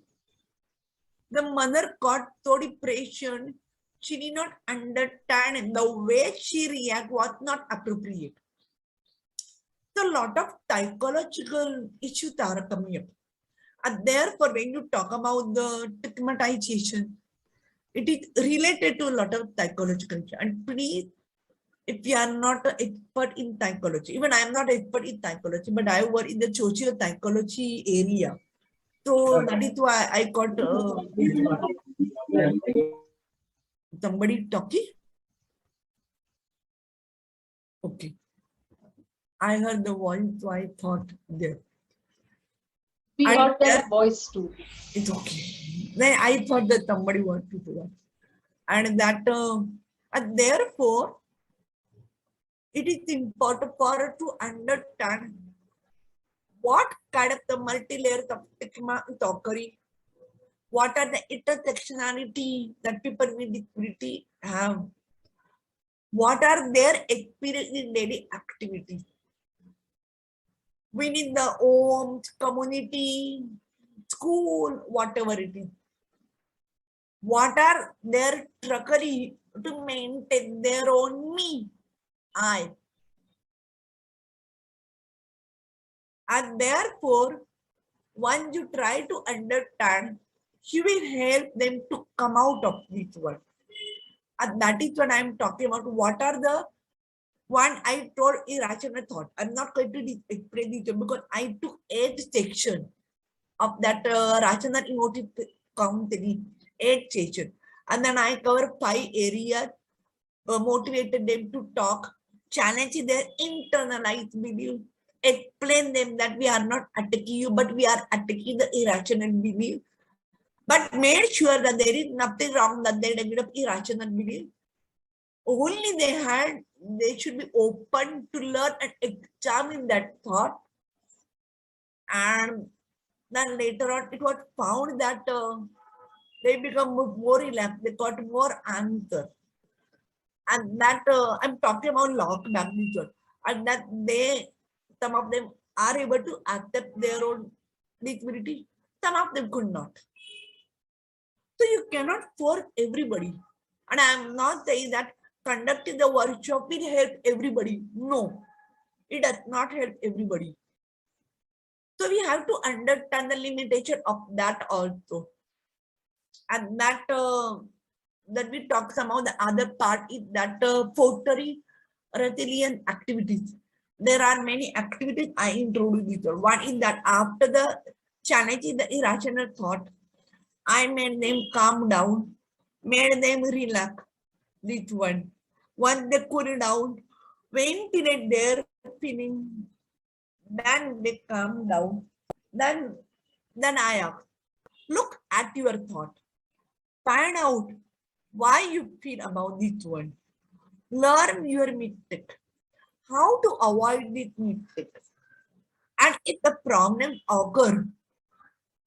The mother got so depression, she did not understand the way she reacted was not appropriate. So a lot of psychological issues are coming up. And therefore, when you talk about the stigmatization, it is related to a lot of psychological issues. And please, if you are not an expert in psychology, even I am not an expert in psychology, but I work in the social psychology area. So that is why I got somebody talking. Okay. I heard the voice, so I thought there. We And heard that voice too. It's okay. Then I thought that somebody wanted to do that. And that, and therefore, it is important for us to understand what kind of the multi-layers of stigma is occurring. What are the intersectionality that people with disability have? What are their experience in daily activities? Within the homes, community, school, whatever it is. What are their struggles to maintain their own me, I? And therefore, once you try to understand, you will help them to come out of this world. And that is what I'm talking about. What are the one I told irrational thought. I'm not going to explain it because I took 8 sections of that rational emotive counseling, 8 sections. And then I cover 5 areas, motivated them to talk, challenge their internalized belief, explain them that we are not attacking you, but we are attacking the irrational belief. but made sure that there is nothing wrong, that they develop irrational belief. Only they should be open to learn and examine that thought. And then later on, it was found that they become more relaxed, they got more answer. And that I'm talking about lock magnitude, and that some of them are able to accept their own disability, some of them could not. So you cannot force everybody. And I'm not saying that conducting the workshop will help everybody. No, it does not help everybody. So we have to understand the limitation of that also. And that we talk somehow, the other part is that pottery resilient activities. There are many activities I introduced. One is that after the challenging the irrational thought, I made them calm down, made them relax. This one. Once they cool down, ventilate their feeling, then they calm down. Then I ask, look at your thought. Find out why you feel about this one. Learn your mistake. How to avoid this mistake. And if the problem occurs,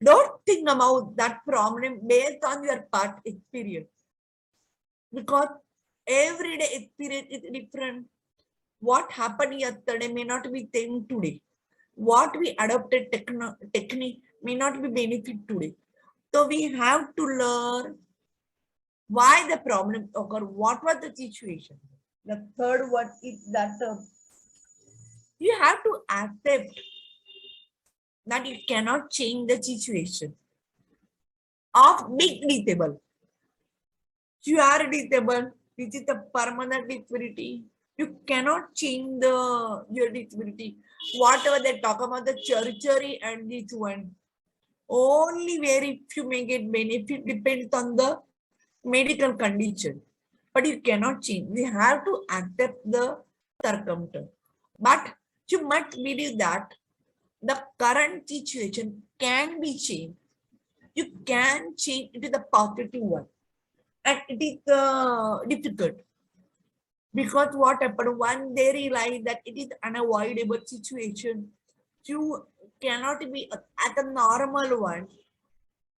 don't think about that problem based on your past experience. Because everyday experience is different. What happened yesterday may not be same today. What we adopted technique may not be benefit today. So we have to learn why the problem occurred, what was the situation. The third one is that you have to accept that you cannot change the situation of big disable. You are disabled, this is a permanent disability. You cannot change your disability. Whatever they talk about the surgery and this one, only very few may get benefit, depends on the medical condition. But you cannot change. We have to accept the circumstance. But you must believe that the current situation can be changed. You can change it to the positive one. And it is difficult. Because what happened, when they realize that it is unavoidable situation, you cannot be at a normal one,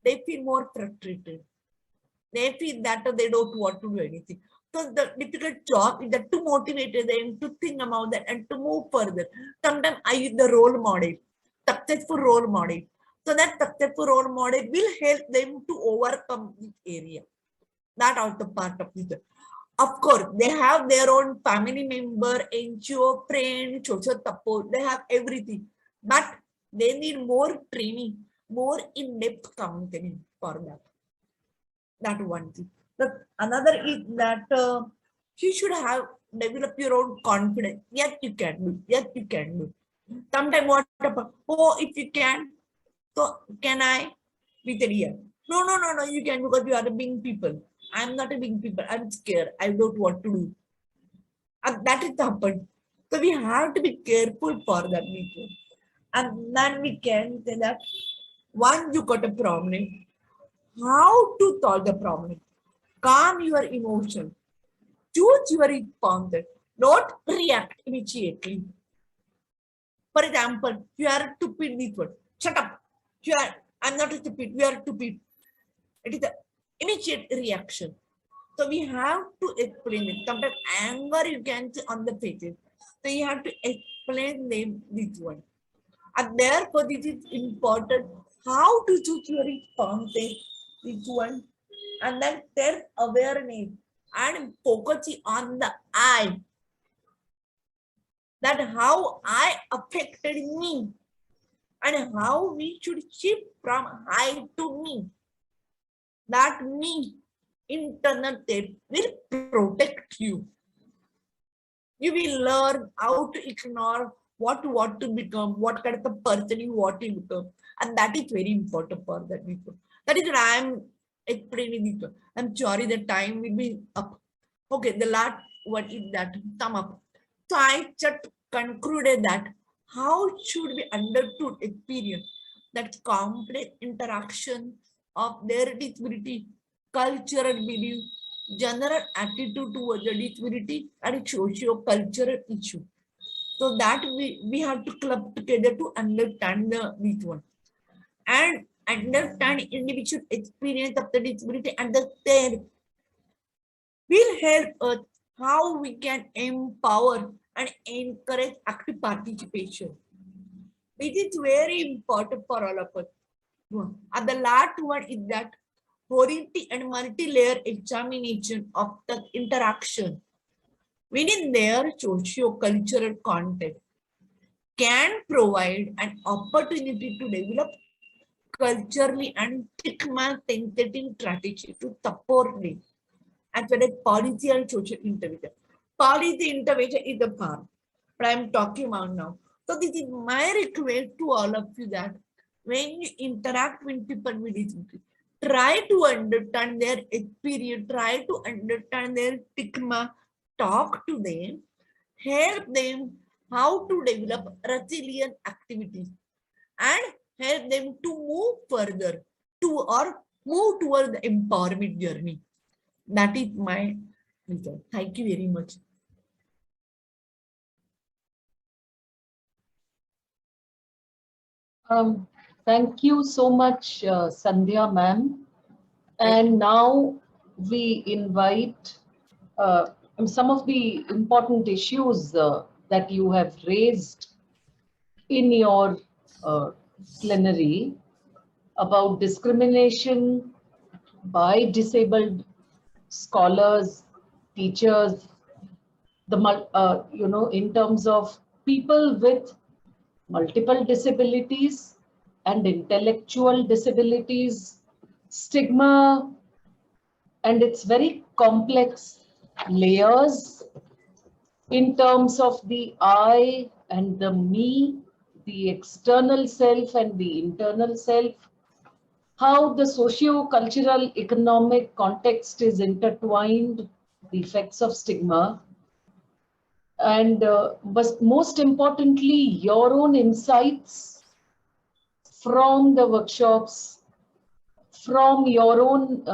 they feel more frustrated. They feel that they don't want to do anything. So the difficult job is that to motivate them to think about that and to move further. Sometimes I use the role model, successful role model. So that successful role model will help them to overcome this area. That also part of it. Of course, they have their own family member, NGO, friend, social support. They have everything. But they need more training, more in-depth counseling for that. That one thing. The another is that you should have develop your own confidence. Yes, you can do. Yes, you can do. Sometimes what happens? Oh, if you can, so can I? With a yes. No, no, no, no. You can because you are a being people. I'm not a being people. I'm scared. I don't want to do. And that is happened. So we have to be careful for that people. And then we can say that once you got a problem, how to solve the problem. Calm your emotion. Choose your response. Don't react immediately. For example, you are stupid this word. Shut up. I'm not stupid. You are stupid. It is an immediate reaction. So we have to explain it. Sometimes anger you can see on the faces. So you have to explain them this one. And therefore, this is important. How to choose your responses, this one. And then self-awareness and focusing on the I. That how I affected me and how we should shift from I to me. That me, internal state, will protect you. You will learn how to ignore what you want to become, what kind of a person you want to become. And that is very important for that people. That is what I am explaining it. I'm sorry the time will be up. Okay, the last one is that sum up. So I just concluded that how should we understood experience that complex interaction of their disability, cultural belief, general attitude towards the disability, and socio-cultural issue. So that we have to club together to understand this one and understand individual experience of the disability and the their will help us how we can empower and encourage active participation. It is very important for all of us. And the last one is that holistic and multi-layer examination of the interaction within their socio-cultural context can provide an opportunity to develop culturally and stigma-sensitive strategy to support them, as well as policy and social intervention. Policy intervention is the part, but I'm talking about now. So this is my request to all of you that when you interact with people with disability, try to understand their experience, try to understand their stigma, talk to them, help them how to develop resilient activities and help them to move further to or move toward the empowerment journey. That is my result. Thank you very much. Thank you so much, Sandhya ma'am. And now we invite some of the important issues that you have raised in your plenary about discrimination by disabled scholars, teachers, in terms of people with multiple disabilities and intellectual disabilities, stigma, and its very complex layers in terms of the I and the me, the external self and the internal self, how the socio-cultural economic context is intertwined, the effects of stigma, and but most importantly, your own insights from the workshops, from your own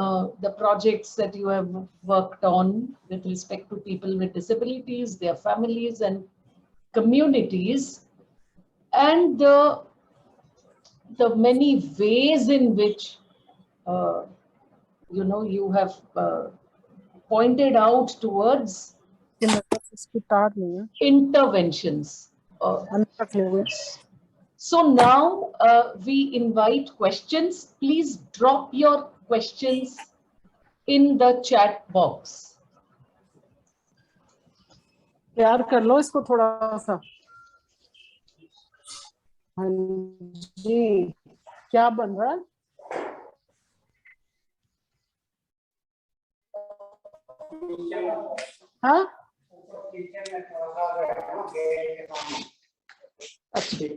the projects that you have worked on with respect to people with disabilities, their families and communities, and the many ways in which you have pointed out towards interventions. So now we invite questions. Please drop your questions in the chat box. प्यार कर लो इसको थोड़ा सा. हाँ जी, क्या बन रहा है? हाँ? अच्छा.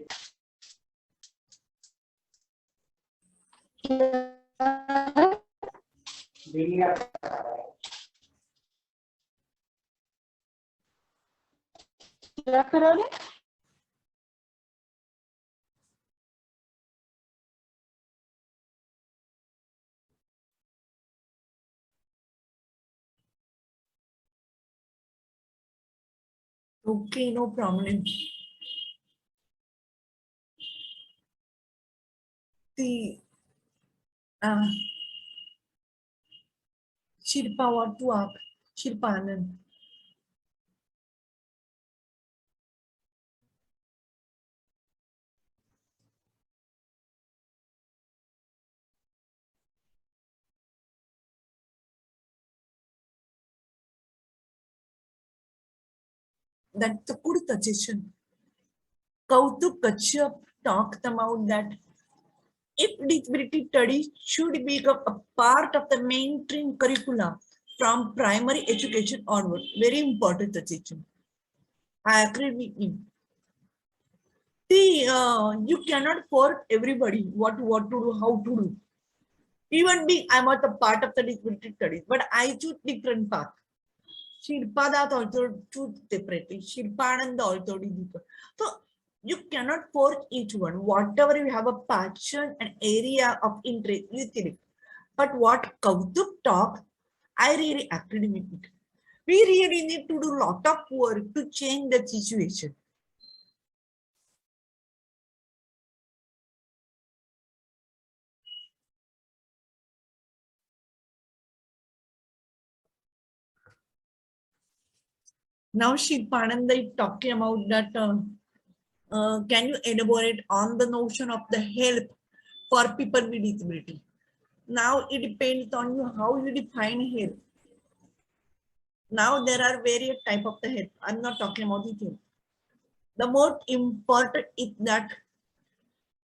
क्या करा रहे? Okay, no problem. The Shilpa, what to ask? Shilpa Anand. That's a good suggestion. Kautuk Kashyap talked about that if disability studies should become a part of the mainstream curricula from primary education onward. Very important suggestion. I agree with you. See, you cannot force everybody what to do, how to do. Even me, I'm not a part of the disability studies, but I choose different path. Shilpa also choose separately. Shilpananda also did different. So you cannot force each one. Whatever you have a passion and area of interest, you select. But what Kautuk talk, I really agreed with it. We really need to do a lot of work to change the situation. Now Shilpananda is talking about that. Can you elaborate on the notion of the help for people with disability? Now it depends on you how you define help. Now there are various type of the help. I'm not talking about the help. The most important is that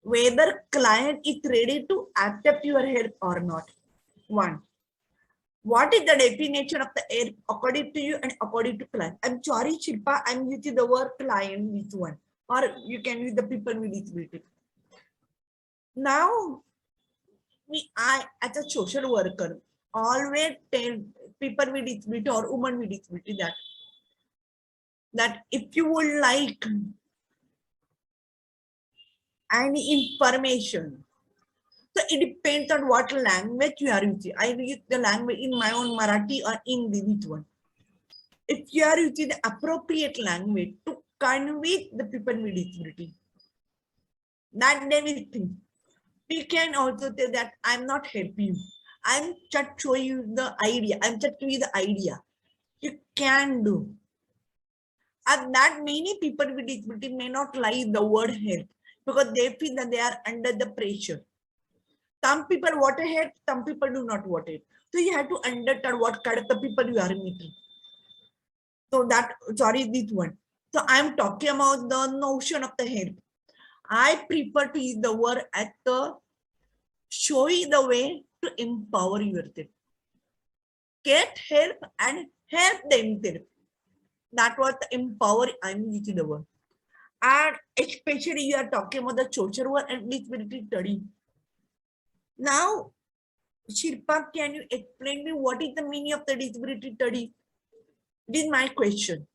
whether client is ready to accept your help or not. One, what is the definition of the help according to you and according to client? I'm sorry, Shilpa, I'm using the word client with one, or you can use the people with disability. Now, I as a social worker always tell people with disability or women with disability that if you would like any information, so it depends on what language you are using. I use the language in my own Marathi or in this one. If you are using the appropriate language to convey the people with disability, that they will think. We can also say that I'm not helping you. I'm just showing you the idea. I'm just giving you the idea. You can do. And that many people with disability may not like the word help because they feel that they are under the pressure. Some people want help, some people do not want it. So you have to understand what kind of the people you are meeting. So that, sorry, this one. So I'm talking about the notion of the help. I prefer to use the word as the showing the way to empower yourself. Get help and help themselves. That was the empower I'm using the word. And especially you are talking about the social work and disability study. Now, Shilpa, can you explain me what is the meaning of the disability study? This is my question.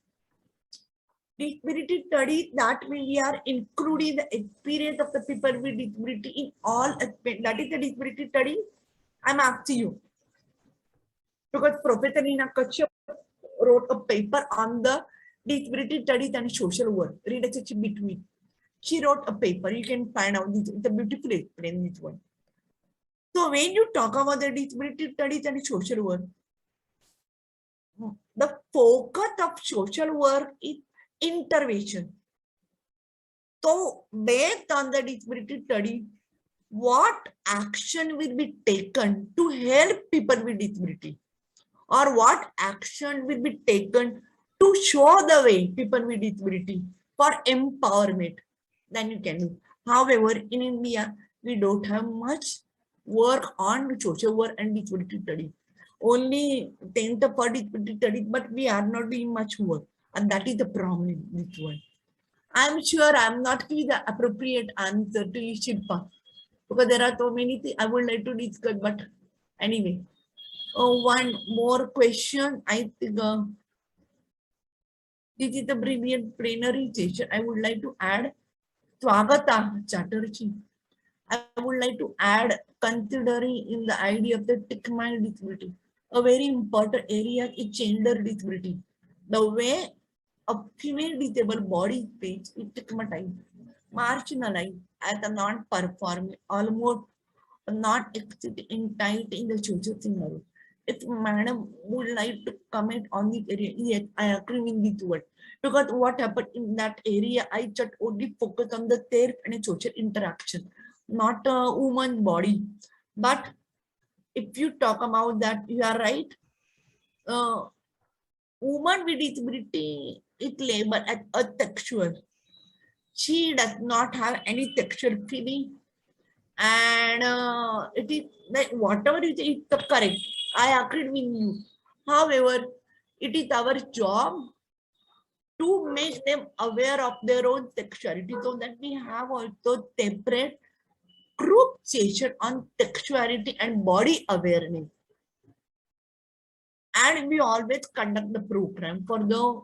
Disability study, that means we are including the experience of the people with disability in all aspects. That is the disability study. I'm asking you. Because Professor Nina Kashyap wrote a paper on the disability studies and social work, relationship between. She wrote a paper. You can find out this. It's a beautiful explain this one. So when you talk about the disability studies and social work, the focus of social work is intervention. So based on the disability study, what action will be taken to help people with disability? Or what action will be taken to show the way people with disability for empowerment, then you can do. However, in India, we don't have much work on social work and disability study. Only 10th for disability study, but we are not doing much work. And that is the problem with one. I'm sure I'm not giving the appropriate answer to you, Shilpa, because there are so many things I would like to discuss, but anyway. One more question. I think this is a brilliant plenary session. I would like to add Swagata Chatterjee. I would like to add considering in the idea of the tick-mind disability. A very important area is gender disability. The way a female disabled body speech is stigmatized, marginalized as a non-performing, almost not existing tight in the social scenario. If madam would like to comment on this area, yes, I agree with this word. Because what happened in that area, I just only focus on the therapy and social interaction, not a woman's body. But if you talk about that, you are right. Woman with disability is labeled as asexual. She does not have any sexual feeling, and it is like whatever it is the correct. I agree with you. However, it is our job to make them aware of their own sexuality, so that we have also separate group session on sexuality and body awareness. And we always conduct the program for the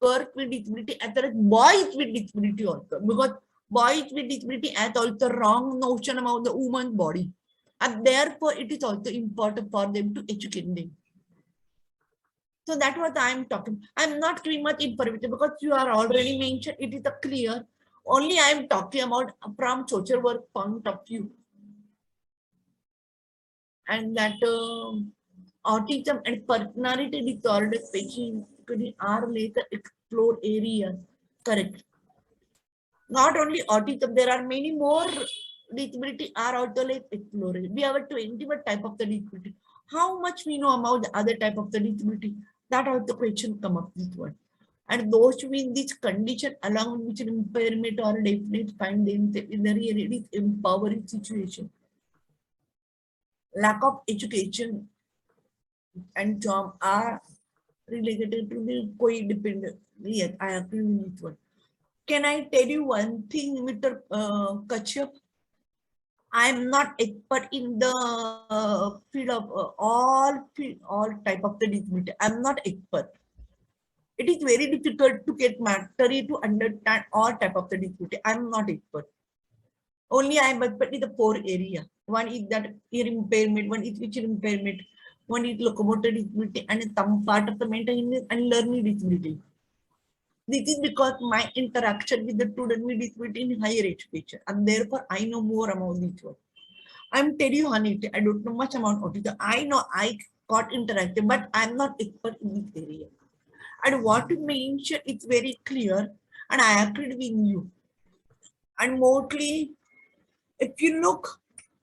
girls with disability as well as boys with disability also, because boys with disability has also wrong notion about the woman's body. And therefore, it is also important for them to educate them. So that's what I'm talking. I'm not giving much information because you are already mentioned. It is a clear. Only I'm talking about from social work point of view. And that autism and personality disorder specifically are later explore areas. Correct. Not only autism, there are many more disability are also like explored. We have a 21 type of the disability. How much we know about the other type of the disability? That also question come up this one. And those with this condition along with impairment or definite find themselves in a really empowering situation. Lack of education and job are related to the co-dependent. Yes, I agree with this one. Can I tell you one thing, Mr. Kashyap? I'm not expert in the field of all type of the disability. I'm not expert. It is very difficult to get mastery to understand all type of the disability. I'm not expert. Only I'm expert in the 4 area. One is that ear impairment, one is visual impairment, one is locomotor disability, and some part of the mental illness and learning disability. This is because my interaction with the student with disability in higher education, and therefore I know more about this one. I'm telling you, honey, I don't know much about autism. I know I got interactive, but I'm not expert in this area. And what you mentioned, it's very clear, and I agree with you. And mostly, if you look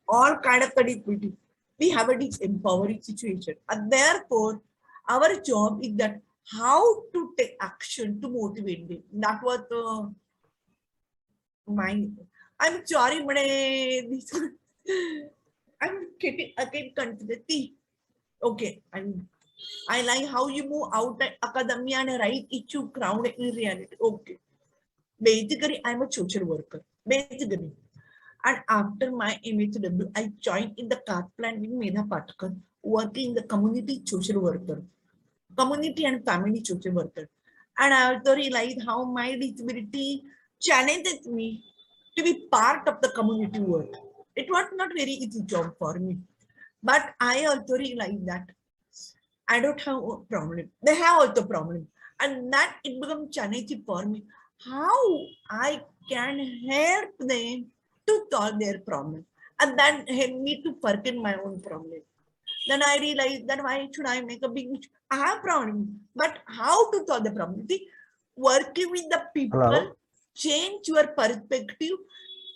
all kind of disability, we have a disempowering situation, and therefore, our job is that how to take action to motivate them. That was my. I'm sorry, but I'm getting again confused. Okay, I like how you move out of academia and right issue grounded in reality. Okay. Basically, I'm a social worker. Basically. And after my MHW, I joined in the CAT plan with Medha Patkar, working in the community social worker, community and family social worker. And I also realized how my disability challenges me to be part of the community work. It was not very easy job for me. But I also realized that I don't have a problem. They have also problem. And that it becomes challenging for me. How I can help them to solve their problem. And that helped me to forget my own problem. Then I realized that why should I make a big issue? I have problem, but how to solve the problem? See, working with the people, Hello. change your perspective,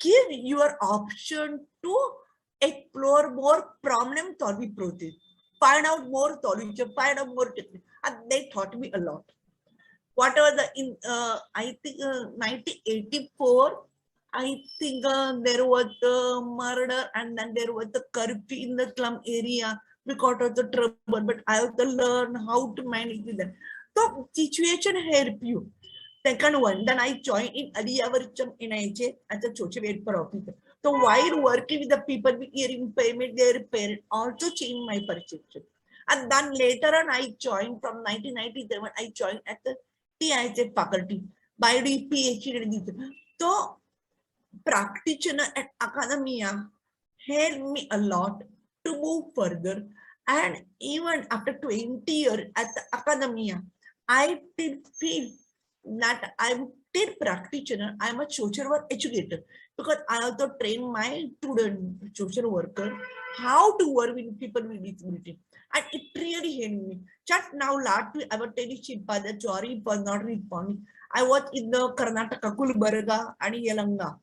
give your option to explore more problem solving process, find out more solution, find out more technique. And they taught me a lot. Whatever the in I think 1984, I think there was the murder and then there was the curfew in the slum area because of the trouble. But I have to learn how to manage with that. So situation help you. Second one, then I joined in Aliyavaricham in NIJ as a social welfare officer. So while working with the people with hearing impairment, their parents also changed my perception. And then later on, I joined from 1997. I joined at the TIJ faculty by doing PhD. So practitioner at academia helped me a lot to move further. And even after 20 years at the academia, I did feel that I'm still practitioner. I'm a social work educator because I also train my student social worker how to work with people with disability. And it really helped me. Just now, last week, I was telling Shilpa that sorry for not responding. I was in the Karnataka, Gulbarga and Yelanga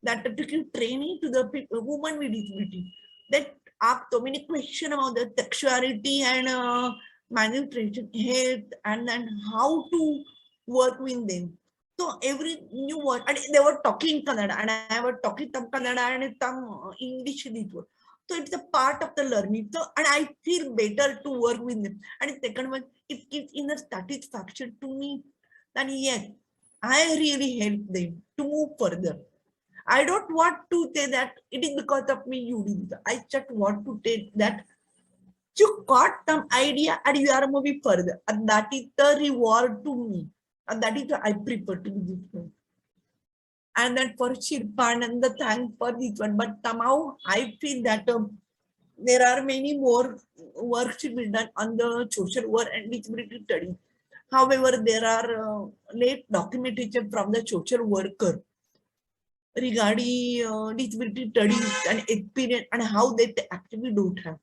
that took training to the people, women with disability. That asked so many questions about the sexuality and malnutrition, health, and then how to work with them. So every new word, and they were talking Kannada, and I was talking some Kannada and some English. So it's a part of the learning. So and I feel better to work with them. And the second one, it gives inner satisfaction to me that yes, I really helped them to move further. I don't want to say that it is because of me you did that. I just want to take that you got some idea and you are moving further. And that is the reward to me. And that is what I prefer to do this one. And then for Shirpan and the thanks for this one. But somehow I feel that there are many more work should be done on the social work and disability study. However, there are late documentation from the social worker regarding disability studies and experience and how they actually don't have.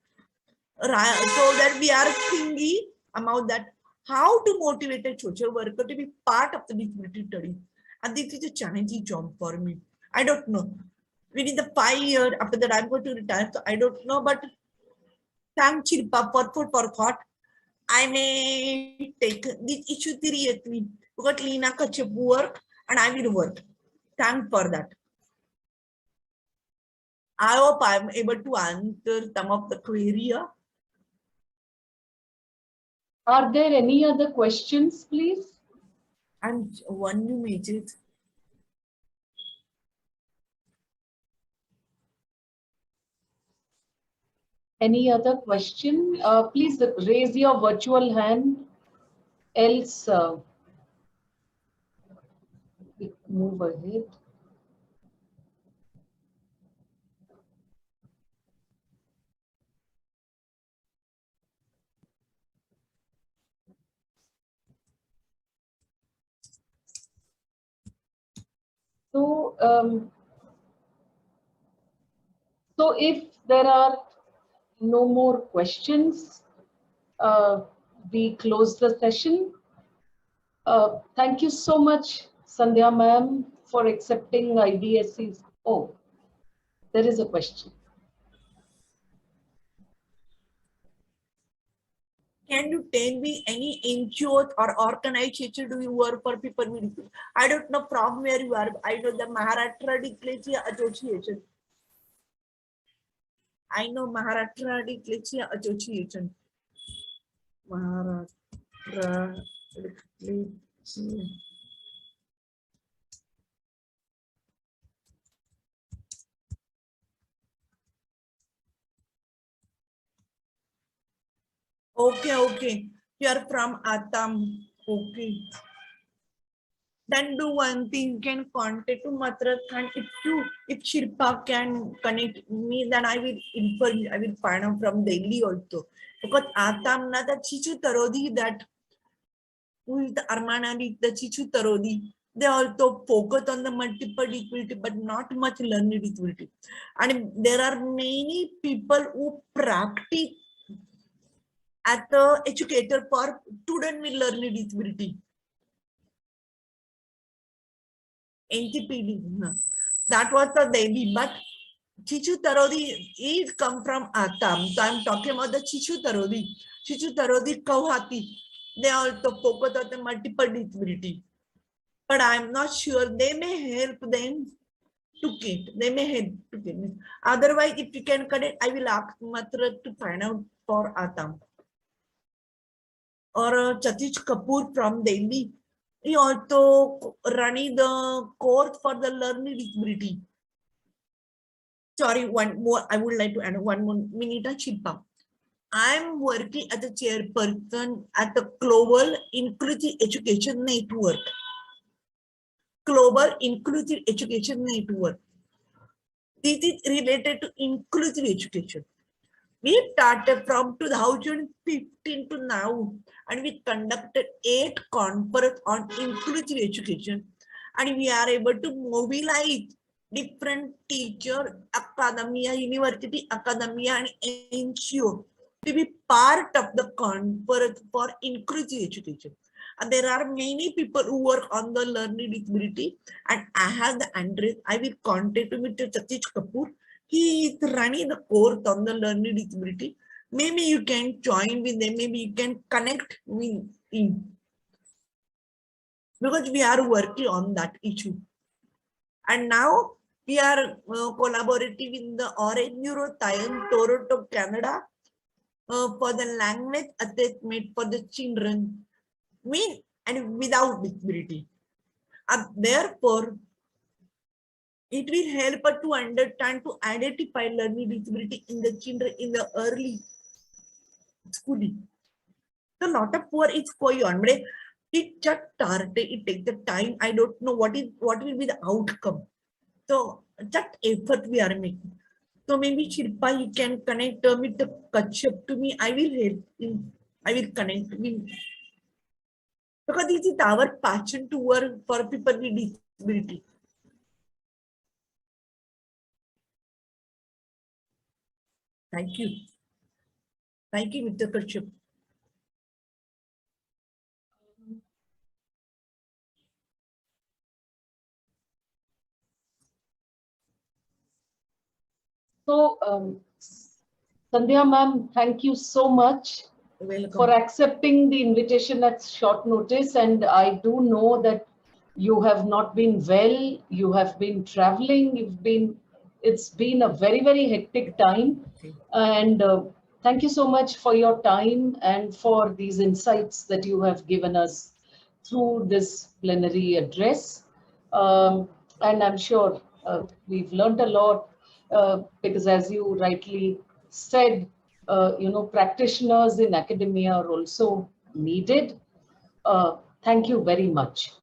So that we are thinking about that how to motivate a social worker to be part of the disability study. And this is a challenging job for me. I don't know. Within the 5 years after that, I'm going to retire. So I don't know, but thank Shilpa for food for thought. I may take this issue seriously because Lina Kachep work and I will work. Thanks for that. I hope I'm able to answer some of the query. Are there any other questions, please? And one new message. Any other question? Please raise your virtual hand, else we move ahead. So if there are no more questions, we close the session. Thank you so much, Sandhya ma'am, for accepting IDSC's. Oh, there is a question. Can you tell me any NGOs or organization do you work for people with disabilities? I don't know from where you are. I know the Maharashtra Dyslexia Association. I know Maharashtra Dyslexia Association. Maharashtra Dyslexia. Okay. You are from Assam. Okay. Then do one thing, can contact to Matrat Khan. If Shilpa can connect me, then I will inform you. I will find out from Delhi also. Because Assam na the Chichu Tarodi, that who is the Armanani, the Chichu Tarodi, they also focus on the multiple disability, but not much learning disability. And there are many people who practice as the educator for student with learning disability. NTPD. That was the Delhi, but Chichu Tarodi is come from Assam. So I'm talking about the Chichu Tarodi. Chichu Tarodi Kauhati. They also focus on the multiple disability. But I'm not sure. They may help them to get. They may help to get. Otherwise, if you can connect, I will ask Matra to find out for Assam. Or Chatish Kapoor from Delhi. He also running the course for the learning disability. Sorry, one more. I would like to add one more minute, Shilpa. I'm working as a chairperson at the Global Inclusive Education Network. Global Inclusive Education Network. This is related to inclusive education. We started from 2015 to now, and we conducted 8 conferences on inclusive education, and we are able to mobilize different teacher, academia, university, academia, and NGO to be part of the conference for inclusive education. And there are many people who work on the learning disability, and I have the address. I will contact Mr. Satish Kapoor. He is running the course on the learning disability. Maybe you can join with them. Maybe you can connect with him. Because we are working on that issue. And now we are collaborating with the Orange Neuroscience, Toronto, Canada, for the language assessment for the children with and without disability. And therefore, it will help us to understand, to identify learning disability in the children in the early schooling. So a lot of work is going on. But it just started, it takes the time. I don't know what will be the outcome. So just effort we are making. So maybe Shilpa, he can connect with the Kachap to me. I will help him. I will connect him. Because this is our passion to work for people with disability. Thank you. Thank you, Mr. Kachap. So, Sandhya ma'am, thank you so much Welcome. for accepting the invitation at short notice. And I do know that you have not been well, you have been traveling, it's been a very, very hectic time. Okay. And thank you so much for your time and for these insights that you have given us through this plenary address. And I'm sure we've learned a lot because, as you rightly said, practitioners in academia are also needed. Thank you very much.